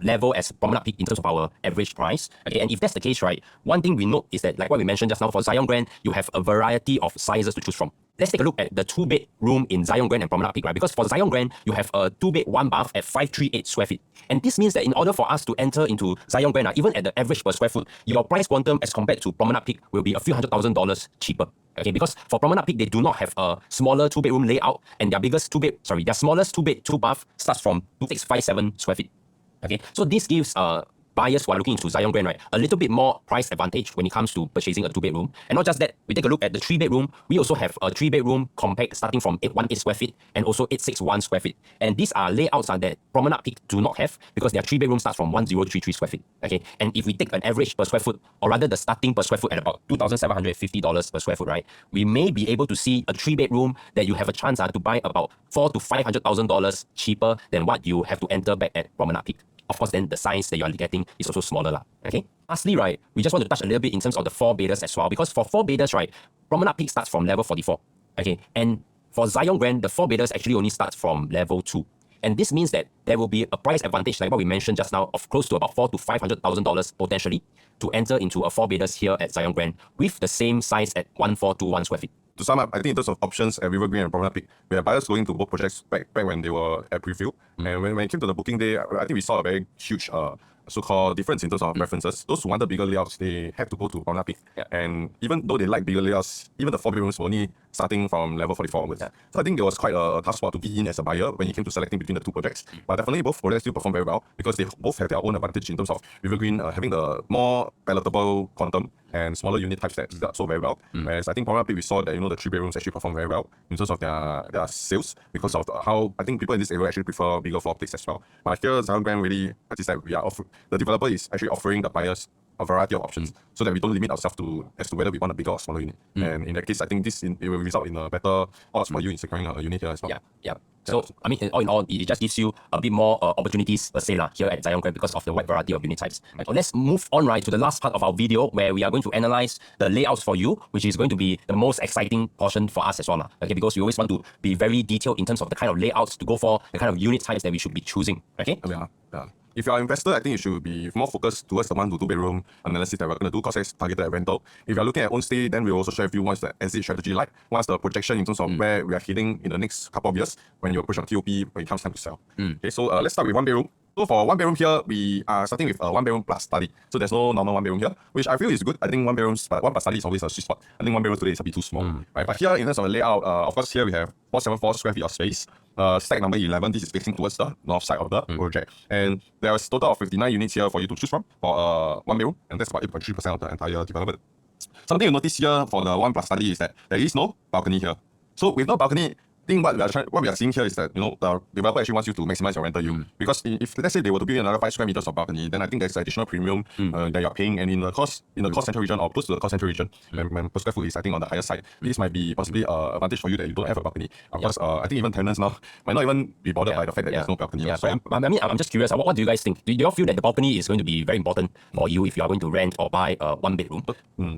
level as Promenade Peak in terms of our average price. Okay, and if that's the case, right, one thing we note is that, like what we mentioned just now, for Zyon Grand, you have a variety of sizes to choose from. Let's take a look at the 2-bedroom in Zyon Grand and Promenade Peak, right? Because for Zyon Grand, you have a 2-bed, 1-bath at 538 square feet. And this means that in order for us to enter into Zyon Grand, even at the average per square foot, your price quantum as compared to Promenade Peak will be a few $100,000 cheaper. Okay, because for Promenade Peak, they do not have a smaller 2-bedroom layout, and their smallest 2-bed, 2-bath starts from 2657 square feet. Okay, so this gives buyers who are looking into Zyon Grand, right, a little bit more price advantage when it comes to purchasing a 2-bedroom. And not just that, we take a look at the 3-bedroom. We also have a 3-bedroom compact starting from 818 square feet and also 861 square feet. And these are layouts that Promenade Peak do not have because their 3-bedroom starts from 1033 square feet. Okay, and if we take an average per square foot, or rather the starting per square foot at about $2,750 per square foot, right, we may be able to see a 3-bedroom that you have a chance to buy about $400,000 to $500,000 cheaper than what you have to enter back at Promenade Peak. Of course, then the size that you are getting is also smaller. Okay. Lastly, right, we just want to touch a little bit in terms of the 4-bedders as well, because for 4-bedders, right, Promenade Peak starts from level 44. Okay, and for Zyon Grand, the 4-bedders actually only starts from level 2. And this means that there will be a price advantage, like what we mentioned just now, of close to about $400,000 to $500,000 potentially to enter into a 4-bedders here at Zyon Grand with the same size at 1421 square feet.
To sum up, I think in terms of options at River Green and Promenade Peak, we had buyers going to both projects back when they were at preview. And when it came to the booking day, I think we saw a very huge so-called difference in terms of preferences. Those who wanted bigger layouts, they had to go to Promenade Peak. And even though they like bigger layouts, even the 4-bedrooms were only starting from level 44 onwards. So I think it was quite a tough spot to be in as a buyer when it came to selecting between the two projects. But definitely both projects still perform very well because they both have their own advantage in terms of River Green having the more palatable quantum and smaller unit types that sold very well. Whereas I think Promenade Peak, we saw that the 3-bedrooms actually perform very well in terms of their sales because of how I think people in this area actually prefer bigger floor plates as well. But here, Zyon Grand really, as I said, the developer is actually offering the buyers a variety of options so that we don't limit ourselves as to whether we want a bigger or smaller unit. And in that case, I think it will result in a better odds for you in securing a unit here as well.
Yeah. So, I mean, all in all, it just gives you a bit more opportunities, per se, here at Zyon Grand because of the wide variety of unit types. Right. So let's move on, right, to the last part of our video where we are going to analyze the layouts for you, which is going to be the most exciting portion for us as well. Okay, because we always want to be very detailed in terms of the kind of layouts to go for, the kind of unit types that we should be choosing. Okay?
Yeah. If you're an investor, I think you should be more focused towards the 1 to 2-bedroom analysis that we're going to do because it's targeted at rental. If you're looking at own stay, then we'll also share with you what's the exit strategy like, what's the projection in terms of where we are heading in the next couple of years when you approach your TOP when it comes time to sell. Okay, so let's start with 1-bedroom. So for 1-bedroom here, we are starting with a 1-bedroom plus study. So there's no normal 1-bedroom here, which I feel is good. I think 1-bedrooms, but 1 plus study is always a sweet spot. I think 1-bedroom today is a bit too small. Right? But here, in terms of the layout, of course, here we have 474 square feet of space. Stack number 11, this is facing towards the north side of the project. And there is a total of 59 units here for you to choose from for 1-bedroom, and that's about 8.3% of the entire development. Something you notice here for the 1 plus study is that there is no balcony here. So with no balcony, I think what we are seeing here is that the developer actually wants you to maximize your rental yield. Because if let's say they were to build another 5 square meters of balcony, then I think there's additional premium that you're paying. And in the cost center region or close to the cost center region, when per square foot is I think on the higher side, this might be possibly an advantage for you that you don't have a balcony. Of course, I think even tenants now might not even be bothered by the fact that there's no balcony.
So I'm just curious. What do you guys think? Do you all feel that the balcony is going to be very important for you if you are going to rent or buy a 1-bedroom?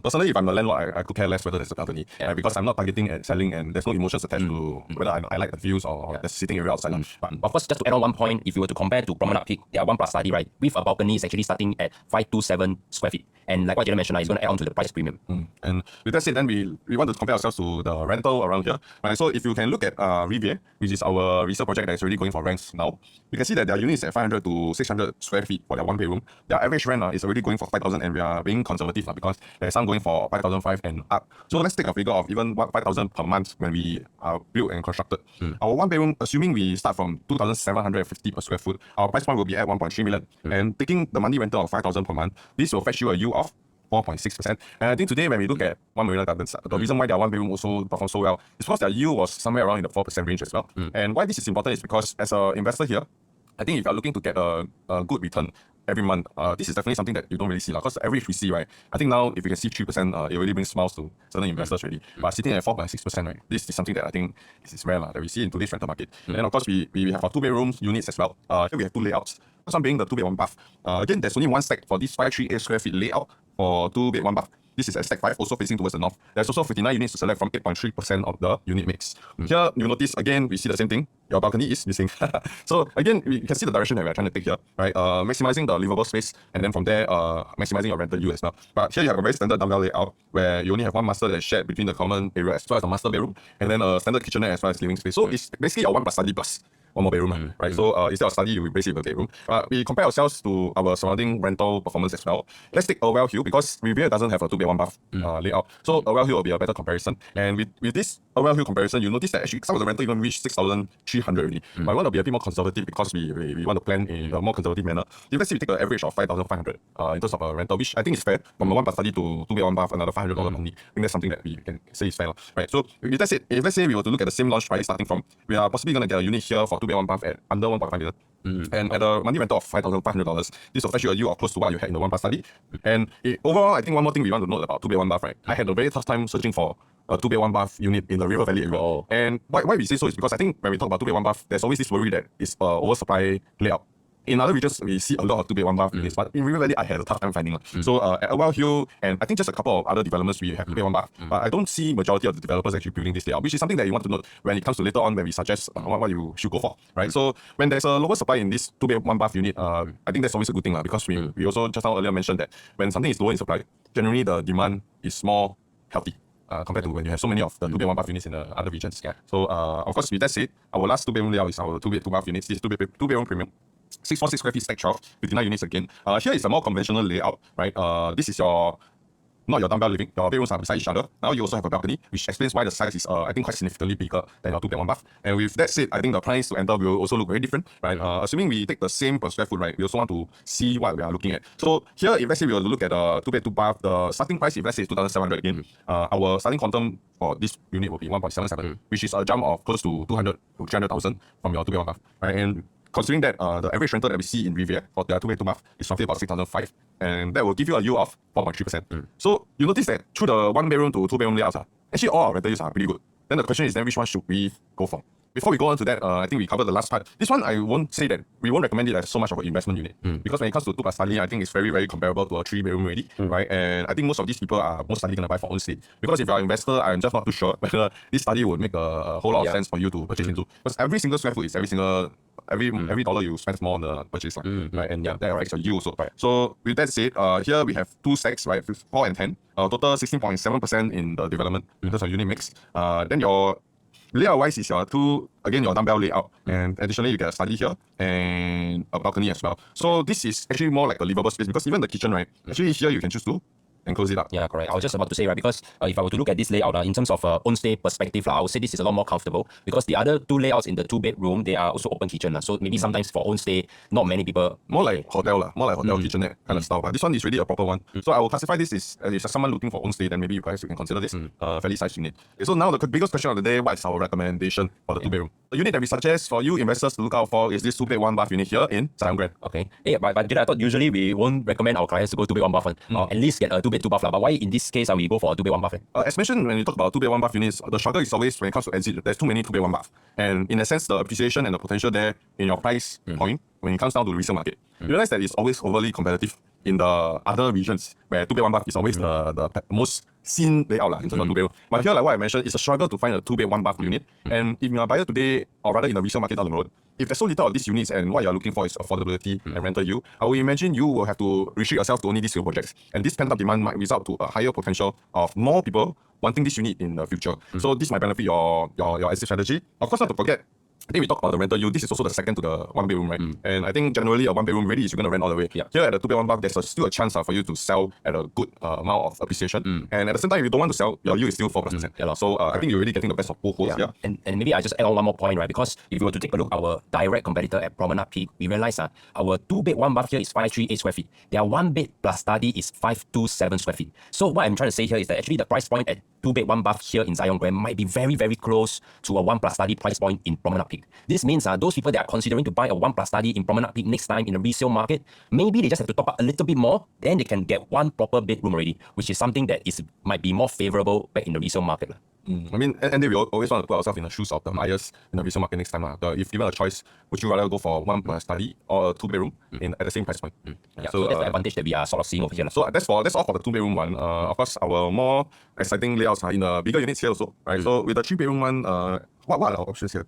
Personally, if I'm a landlord, I could care less whether there's a balcony because I'm not targeting at selling and there's no emotions attached to whether I like the views or the sitting area outside. But
of course, just to add on one point, if you were to compare to Promenade Peak, their 1+ study, right, with a balcony is actually starting at 527 square feet. And like what Jayden mentioned, it's going to add on to the price premium.
And with that said, then we want to compare ourselves to the rental around here. Right? So if you can look at Riviere, which is our resale project that's already going for rents now, you can see that their unit is at 500 to 600 square feet for their 1 bedroom. Their average rent is already going for 5,000, and we are being conservative because there's some going for 5,500 and up. So let's take a figure of even 5,000 per month when we are built and constructed. Our 1 bedroom, assuming we start from 2,750 per square foot, our price point will be at 1.3 million. And taking the monthly rental of 5,000 per month, this will fetch you a yield of 4.6%. And I think today when we look at One Marina Gardens, the reason why their 1 bedroom also performed so well is because their yield was somewhere around in the 4% range as well. And why this is important is because as an investor here, I think if you're looking to get a good return every month, this is definitely something that you don't really see. Because the average we see, right? I think now if you can see 3%, it really brings smiles to certain investors already. But sitting at 4.6%, right? This is something that I think is rare that we see in today's rental market. And of course, we have our 2-bedroom units as well. Here we have 2 layouts. First one being the 2-bed 1 bath. Again, there's only one stack for this 538 square feet layout for 2-bed 1 bath. This is at stack 5, also facing towards the north. There's also 59 units to select from 8.3% of the unit mix. Here, you notice again, we see the same thing. Your balcony is missing. So again, we can see the direction that we're trying to take here, right? Maximizing the livable space, and then from there, maximizing your rental yield as well. But here you have a very standard dumbbell layout where you only have one master that's shared between the common area as well as the master bedroom, and then a standard kitchenette as well as living space. So it's basically a 1+ study plus 1 more bedroom, right? So instead of study, you replace it with a bedroom. We compare ourselves to our surrounding rental performance as well. Let's take Orwell Hill because Riviere doesn't have a 2-bed 1 bath layout. So Orwell Hill will be a better comparison. And with this Orwell Hill comparison, you notice that actually some of the rental even reach 6,300 already. But I want to be a bit more conservative because we want to plan in a more conservative manner. If let's say we take an average of 5,500 in terms of a rental, which I think is fair, from a 1+ study to 2-bed 1 bath, another $500 monthly. I think that's something that we can say is fair, right? So if let's say we were to look at the same launch price starting from, we are possibly going to get a unit here for 2-bed 1 bath at under 1.5 million. And at a monthly rental of $5,500, this will fetch you a yield of close to what you had in the 1+ study. And overall, I think one more thing we want to note about 2-bed 1 bath, right? I had a very tough time searching for a 2-bed 1 bath unit in the River Valley area. And why we say so is because I think when we talk about 2-bed 1 bath, there's always this worry that it's oversupply layout. In other regions, we see a lot of 2-bed 1 bath units, but in River Valley, I had a tough time finding. So at Orwell Hill, and I think just a couple of other developments, we have 2-bed 1 bath. But I don't see majority of the developers actually building this layout, which is something that you want to note when it comes to later on when we suggest what you should go for, right? So when there's a lower supply in this 2-bed 1 bath unit, I think that's always a good thing because we also just now earlier mentioned that when something is lower in supply, generally the demand is more healthy. Compared to when you have so many of the 2-bed 1 bath units in the other regions. So of course, with that said, our last 2-bedroom layout is our 2-bed 2 bath units. This is 2-bedroom premium. 646 square feet stack 12, 59 units again. Here is a more conventional layout, right? This is not your dumbbell living. Your bedrooms are beside each other. Now you also have a balcony, which explains why the size is, I think, quite significantly bigger than your 2-bed 1 bath. And with that said, I think the price to enter will also look very different, right? Assuming we take the same per square foot, right? We also want to see what we are looking at. So here, if let's say we were to look at a 2-bed 2 bath, the starting price, if let's say is 2,700 again, our starting quantum for this unit will be 1.77, which is a jump of close to 200 to 300,000 from your 2-bed 1 bath, right? And considering that the average rental that we see in Riviere for their 2-bed 2 bath is roughly about 6,500, and that will give you a yield of 4.3%. So you notice that through the 1-bedroom to 2-bedroom layouts, actually all our rental yields are pretty good. Then the question is then which one should we go for? Before we go on to that, I think we covered the last part. This one, I won't say that we won't recommend it as so much of an investment unit. Because when it comes to 2+ study, I think it's very, very comparable to a 3-bedroom already, right? And I think most of these people are most likely going to buy for own stay. Because if you're an investor, I'm just not too sure whether this study would make a whole lot of sense for you to purchase into. Because every single square foot is every dollar you spend more on the purchase, right? And that affects your yield also. Right. So with that said, here we have 2 stacks, right? 4 and 10. Total 16.7% in the development in terms of unit mix. Then your layout wise is your your dumbbell layout, and additionally you get a study here and a balcony as well. So this is actually more like a livable space because even the kitchen, right? Actually here you can choose to and close it up.
Yeah, correct. I was just about to say, right, because if I were to look at this layout in terms of own stay perspective, I would say this is a lot more comfortable because the other 2 layouts in the 2-bedroom, they are also open kitchen. So maybe sometimes for own stay, not many people.
More like hotel, kitchenette kind of style. But this one is really a proper one. So I will classify this as if someone looking for own stay, then maybe you guys can consider this fairly sized unit. Okay, so now the biggest question of the day, what is our recommendation for the 2-bedroom? The unit that we suggest for you investors to look out for is this 2-bed 1 bath unit here in Zyon Grand.
Okay. Hey, but I thought usually we won't recommend our clients to go 2-bed 1 bath or at least get a 2-bed 2 bath. But why in this case we go for a 2-bed 1 bath?
As mentioned, when you talk about 2-bed 1 bath units, the struggle is always when it comes to exit. There's too many 2-bed 1 bath, and in a sense, the appreciation and the potential there in your price point when it comes down to the resale market, you realize that it's always overly competitive. in the other regions where 2-bed 1-bath is always the most seen layout in terms of 2-bedroom. But here, like what I mentioned, it's a struggle to find a 2-bed 1-bath unit. And if you're a buyer today, or rather in the resale market down the road, if there's so little of these units and what you're looking for is affordability and rental yield, I will imagine you will have to restrict yourself to only these few projects. And this pent-up demand might result to a higher potential of more people wanting this unit in the future. So this might benefit your exit strategy. Of course, not to forget, I think we talk about the rental yield. This is also the second to the 1-bedroom, right? And I think generally a 1-bedroom really is you're going to rent all the way.
Yeah.
Here at the 2-bed 1-bath, there's still a chance for you to sell at a good amount of appreciation. And at the same time, if you don't want to sell, your yield is still 4%.
Yeah.
So I think you're really getting the best of both worlds. Yeah.
And maybe I just add on one more point, right? Because if you were to take a look at our direct competitor at Promenade Peak, we realize our 2-bed 1-bath here is 538 square feet. Their 1-bed plus study is 527 square feet. So what I'm trying to say here is that actually the price point at 2-bed 1-bath here in Zyon Grand might be very, very close to a 1+ study price point in Promenade Peak. This means those people that are considering to buy a 1+ study in Promenade Peak next time in the resale market, maybe they just have to top up a little bit more, then they can get one proper bedroom already, which is something that might be more favorable back in the resale market.
I mean, and we always want to put ourselves in the shoes of the buyers in the resale market next time. If given a choice, would you rather go for 1+ study or a 2-bedroom at the same price point?
Yeah, so that's the advantage that we are sort of seeing over here.
So that's all for the 2-bedroom one. Of course, our more exciting layouts are in the bigger units here also, right? So with the 3-bedroom one, what are our options here?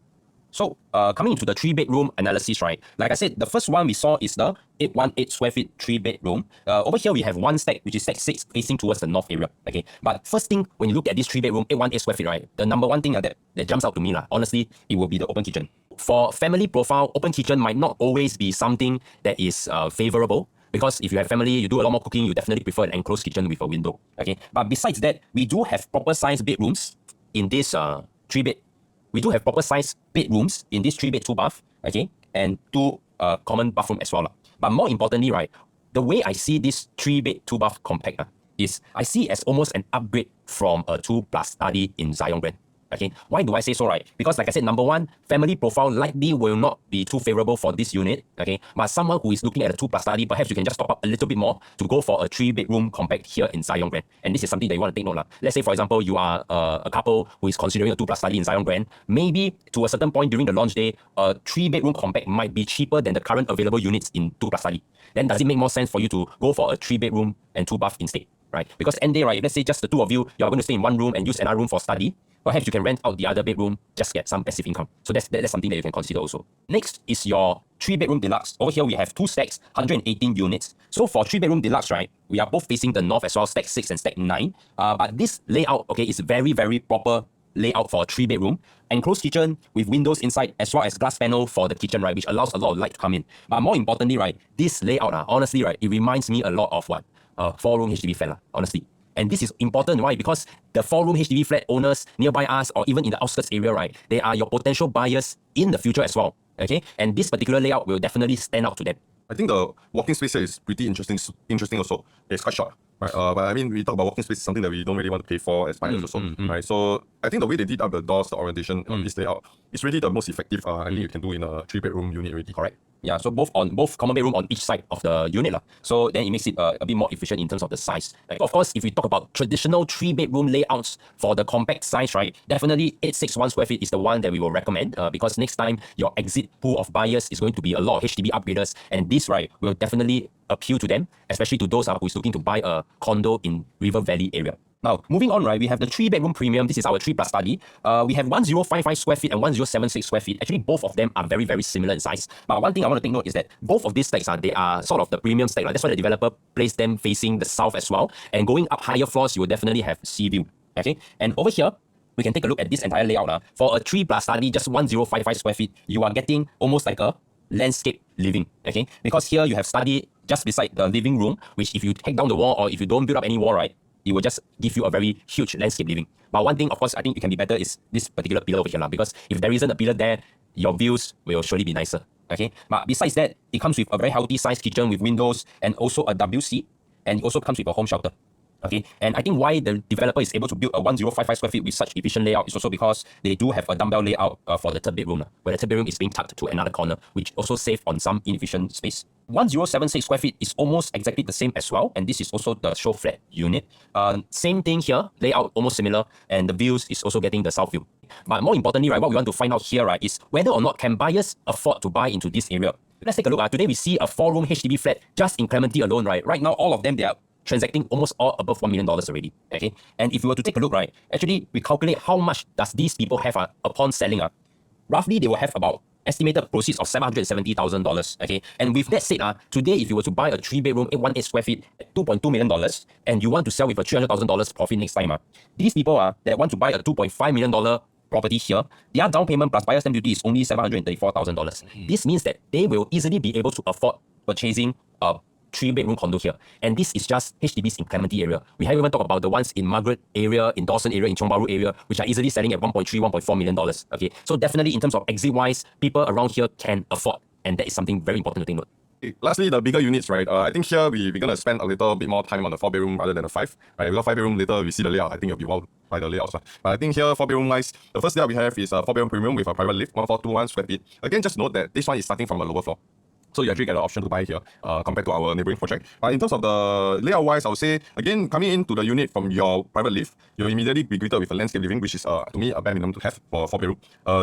So coming into the 3-bedroom analysis, right? Like I said, the first one we saw is the 818 square feet 3-bedroom. Over here we have one stack, which is stack 6, facing towards the north area. Okay, but first thing when you look at this 3-bedroom 818 square feet, right? The number one thing that jumps out to me, honestly, it will be the open kitchen. For family profile, open kitchen might not always be something that is favorable. Because if you have family, you do a lot more cooking, you definitely prefer an enclosed kitchen with a window. Okay, but besides that, we do have proper size bedrooms in this 3-bed. We do have proper size bedrooms in this 3-bed 2-bath, okay, and 2 common bathroom as well. But more importantly, right, the way I see this 3-bed 2-bath compact is I see as almost an upgrade from a 2+ study in Zyon Grand. Okay, why do I say so, right? Because like I said, number one, family profile likely will not be too favorable for this unit, okay? But someone who is looking at a 2+ study, perhaps you can just top up a little bit more to go for a 3-bedroom compact here in Zyon Grand. And this is something that you want to take note. Let's say, for example, you are a couple who is considering a 2+ study in Zyon Grand. Maybe to a certain point during the launch day, a 3-bedroom compact might be cheaper than the current available units in 2+ study. Then does it make more sense for you to go for a 3-bedroom and 2-bath instead? Right? Because end day, right, if let's say just the two of you, you're going to stay in one room and use another room for study, perhaps you can rent out the other bedroom, just get some passive income. So that's something that you can consider also. Next is your 3-bedroom deluxe. Over here, we have 2 stacks, 118 units. So for 3-bedroom deluxe, right, we are both facing the north as well, stack 6 and stack 9. But this layout, okay, is very, very proper layout for a 3-bedroom. Enclosed kitchen with windows inside, as well as glass panel for the kitchen, right, which allows a lot of light to come in. But more importantly, right, this layout, honestly, right, it reminds me a lot of what? 4-room HDB flat, honestly. And this is important, why? Because the 4-room HDB flat owners nearby us or even in the outskirts area, right, they are your potential buyers in the future as well, okay? And this particular layout will definitely stand out to them.
I think the walking space here is pretty interesting also. It's quite short, right? But I mean, we talk about walking space is something that we don't really want to pay for as buyers also, right? So I think the way they did up the doors, the orientation of this layout, is really the most effective I think you can do in a 3-bedroom unit already.
Correct. Yeah, so both common bedroom on each side of the unit. So then it makes it a bit more efficient in terms of the size. Of course, if we talk about traditional 3-bedroom layouts for the compact size, right, definitely 861 square feet is the one that we will recommend because next time your exit pool of buyers is going to be a lot of HDB upgraders, and this, right, will definitely appeal to them, especially to those who is looking to buy a condo in River Valley area. Now, moving on, right, we have the 3-bedroom premium. This is our 3+ study. We have 1055 square feet and 1076 square feet. Actually, both of them are very, very similar in size. But one thing I want to take note is that both of these stacks they are sort of the premium stack. That's why the developer placed them facing the south as well. And going up higher floors, you will definitely have sea view. Okay, and over here, we can take a look at this entire layout. For a 3+ study, just 1055 square feet, you are getting almost like a landscape living. Okay, because here you have study just beside the living room, which if you take down the wall or if you don't build up any wall, right, it will just give you a very huge landscape living. But one thing, of course, I think it can be better is this particular pillar over here, because if there isn't a pillar there, your views will surely be nicer. Okay, but besides that, it comes with a very healthy sized kitchen with windows and also a WC, and it also comes with a home shelter. Okay, and I think why the developer is able to build a 1055 square feet with such efficient layout is also because they do have a dumbbell layout for the 3rd bedroom, where the 3rd bedroom is being tucked to another corner, which also saves on some inefficient space. 1076 square feet is almost exactly the same as well, and this is also the show flat unit. Same thing here, layout almost similar, and the views is also getting the south view. But more importantly, right, what we want to find out here, right, is whether or not can buyers afford to buy into this area. Let's take a look. Today we see a 4-room HDB flat just in Clementi alone, right? Right now, all of them, they are transacting almost all above $1 million already. Okay. And if you were to take a look, right, actually we calculate how much does these people have upon selling. Roughly they will have about estimated proceeds of $770,000. Okay. And with that said, today if you were to buy a 3-bedroom 818 square feet at $2.2 million and you want to sell with a $300,000 profit next time, these people that want to buy a $2.5 million property here, their down payment plus buyer's stamp duty is only $734,000. This means that they will easily be able to afford purchasing a 3-bedroom condo here. And this is just HDBs in Clementi area. We haven't even talked about the ones in Margaret area, in Dawson area, in Tiong Bahru area, which are easily selling at $1.3, $1.4 million. Okay, so definitely in terms of exit-wise, people around here can afford. And that is something very important to take note.
Lastly, the bigger units, right? I think here we're going to spend a little bit more time on the 4-bedroom rather than the 5. Right? Because 5-bedroom later we see the layout. I think you'll be wow by the layouts. But I think here 4-bedroom wise, the first layout we have is a 4-bedroom premium with a private lift, 1421 square feet. Again, just note that this one is starting from a lower floor. So you actually get an option to buy here compared to our neighboring project. In terms of the layout wise, I would say, again, coming into the unit from your private lift, you'll immediately be greeted with a landscape living, which is, to me, a bare minimum to have for a 4-bedroom.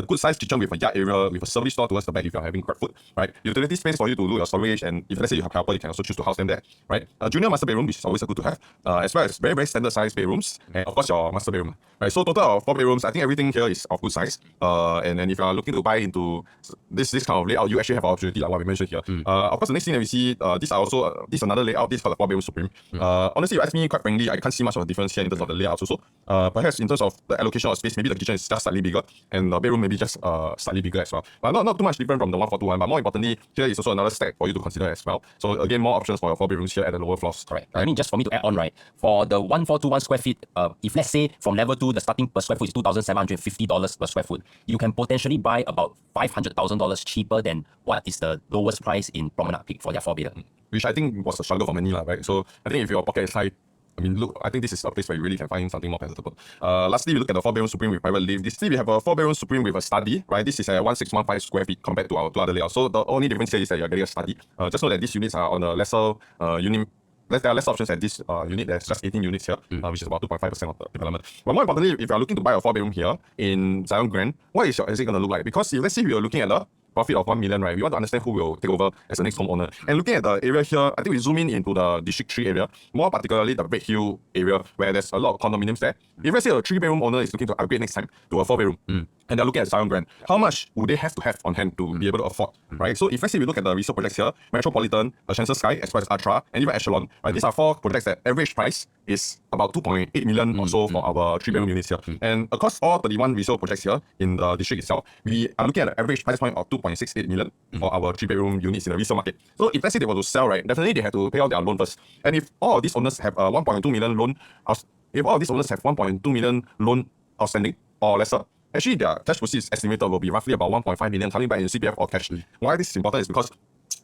Good sized kitchen with a yard area, with a service store towards the back if you're having crab food, right? Utility space for you to do your storage, and if let's say you have helper, you can also choose to house them there, right? A junior master bedroom, which is always good to have, as well as very, very standard sized bedrooms, and of course your master bedroom, right? So total of 4 bedrooms, I think everything here is of good size. And then if you're looking to buy into this kind of layout, you actually have an opportunity like what we mentioned here. Of course, the next thing that we see, these are also, this is another layout, this is for the 4-bedroom supreme. Honestly, if you ask me, quite frankly, I can't see much of a difference here in terms of the layouts also. Perhaps in terms of the allocation of space, maybe the kitchen is just slightly bigger, and the bedroom maybe just slightly bigger as well. But not too much different from the 1421, but more importantly, here is also another stack for you to consider as well. So again, more options for your 4 bedrooms here at the lower floors.
Correct. I mean, just for me to add on, right, for the 1421 square feet, if let's say from level 2, the starting per square foot is $2,750 per square foot, you can potentially buy about $500,000 cheaper than what is the lowest price in Promenade Peak for their 4-bedder.
Which I think was a struggle for many, right? So I think if your pocket is high, I mean, look, I think this is a place where you really can find something more palatable. Lastly, we look at the 4-bedroom supreme with private lift. This we have a 4-bedroom supreme with a study, right? This is a 1615 square feet compared to our two other layouts. So the only difference here is that you're getting a study. Just know that these units are on a lesser unit. There are less options at this unit. There's just 18 units here, which is about 2.5% of the development. But more importantly, if you're looking to buy a 4-bedroom here in Zyon Grand, what is it going to look like? Because if, let's say we are looking at the profit of 1 million, right? We want to understand who will take over as the next homeowner. And looking at the area here, I think we zoom in into the District 3 area, more particularly the Red Hill area, where there's a lot of condominiums there. If let's say a 3-bedroom owner is looking to upgrade next time to a 4-bedroom, and they're looking at Zyon Grand, how much would they have to have on hand to be able to afford, right? So if let's say we look at the resale projects here, Metropolitan, Chancellor Sky, as well as Ultra, and even Echelon, right? These are 4 projects that average price is about 2.8 million or so for our 3-bedroom units here. And across all 31 resale projects here in the district itself, we are looking at an average price point of 2.68 million for our 3-bedroom units in the resale market. So if let's say they were to sell, right, definitely they have to pay out their loan first. And if all of these owners have a 1.2 million loan, if all of these owners have 1.2 million loan outstanding or lesser, actually their cash proceeds estimated will be roughly about 1.5 million coming back in CPF or cash. Why this is important is because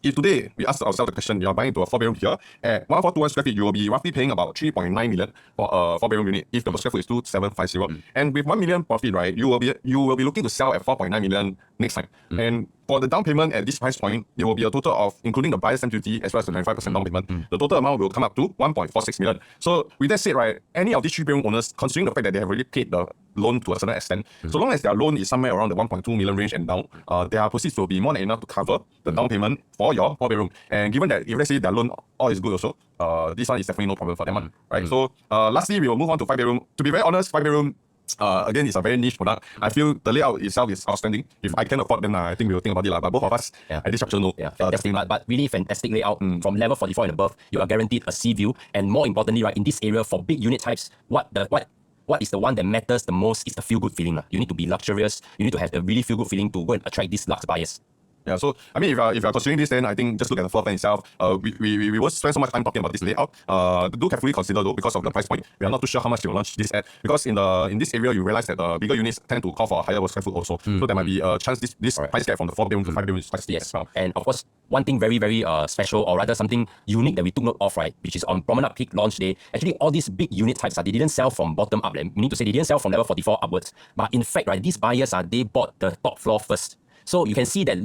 if today we ask ourselves the question, you are buying into a 4-bedroom here at 1421 square feet, you will be roughly paying about 3.9 million for a 4-bedroom unit if the per square foot is 2750. And with 1 million profit, right, you will be looking to sell at 4.9 million next time. And for the down payment at this price point, it will be a total of, including the buyer's stamp duty as well as the 95% down payment, the total amount will come up to 1.46 million. So with that said, right, any of these 3-bedroom owners, considering the fact that they have already paid the loan to a certain extent, so long as their loan is somewhere around the 1.2 million range and down, their proceeds will be more than enough to cover the down payment for your 4-bedroom. And given that if let's say their loan all is good also, this one is definitely no problem for them, right? So lastly, we will move on to 5-bedroom. To be very honest, 5-bedroom, again, it's a very niche product. I feel the layout itself is outstanding. If I can afford them, I think we will think about it. But both of us, at this structure, no.
Yeah, fantastic. But really fantastic layout. From level 44 and above, you are guaranteed a sea view. And more importantly, right, in this area, for big unit types, what is the one that matters the most is the feel-good feeling. You need to be luxurious. You need to have the really feel-good feeling to go and attract these luxe buyers.
Yeah, so I mean, if you're considering this, then I think just look at the floor plan itself. We won't spend so much time talking about this layout. Do carefully consider though, because of the price point. We are not too sure how much they will launch this at, because in this area you realize that the bigger units tend to call for a higher square foot also. So there might be a chance this price gap from the 4-bedroom to 5-bedroom is quite steep as well.
And of course, one thing very, very special, or rather something unique that we took note of, right, which is on Promenade Peak launch day, actually all these big unit types, they didn't sell from bottom up. We need to say they didn't sell from level 44 upwards. But in fact, right, these buyers, they bought the top floor first. So you can see that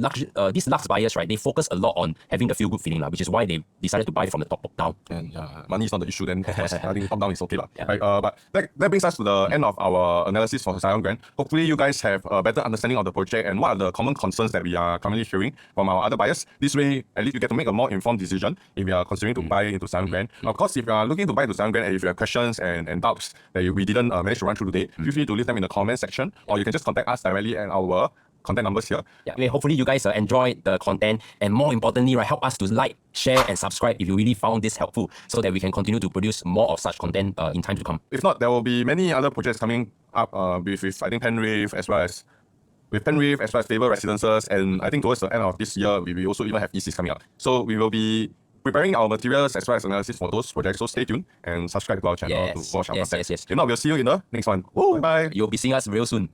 these Lux buyers, right, they focus a lot on having the feel-good feeling, which is why they decided to buy from the top down.
And money is not the issue then. Of course, I think top down is okay.
Yeah.
Right? But that brings us to the end of our analysis for Zyon Grand. Hopefully you guys have a better understanding of the project and what are the common concerns that we are currently hearing from our other buyers. This way, at least you get to make a more informed decision if you are considering to buy into Zyon Grand. Of course, if you are looking to buy into Zyon Grand and if you have questions and doubts that we didn't manage to run through today, feel free to leave them in the comment section, or you can just contact us directly at our contact numbers here.
Yeah. Anyway, hopefully you guys enjoyed the content, and more importantly, right, help us to like, share, and subscribe if you really found this helpful, so that we can continue to produce more of such content in time to come.
If not, there will be many other projects coming up with I think Penrith as well as Faber Residences, and I think towards the end of this year we will also even have ECs coming up. So we will be preparing our materials as well as analysis for those projects. So stay tuned and subscribe to our channel to watch our content.
Yes.
If not, we'll see you in the next one. Bye bye.
You'll be seeing us real soon.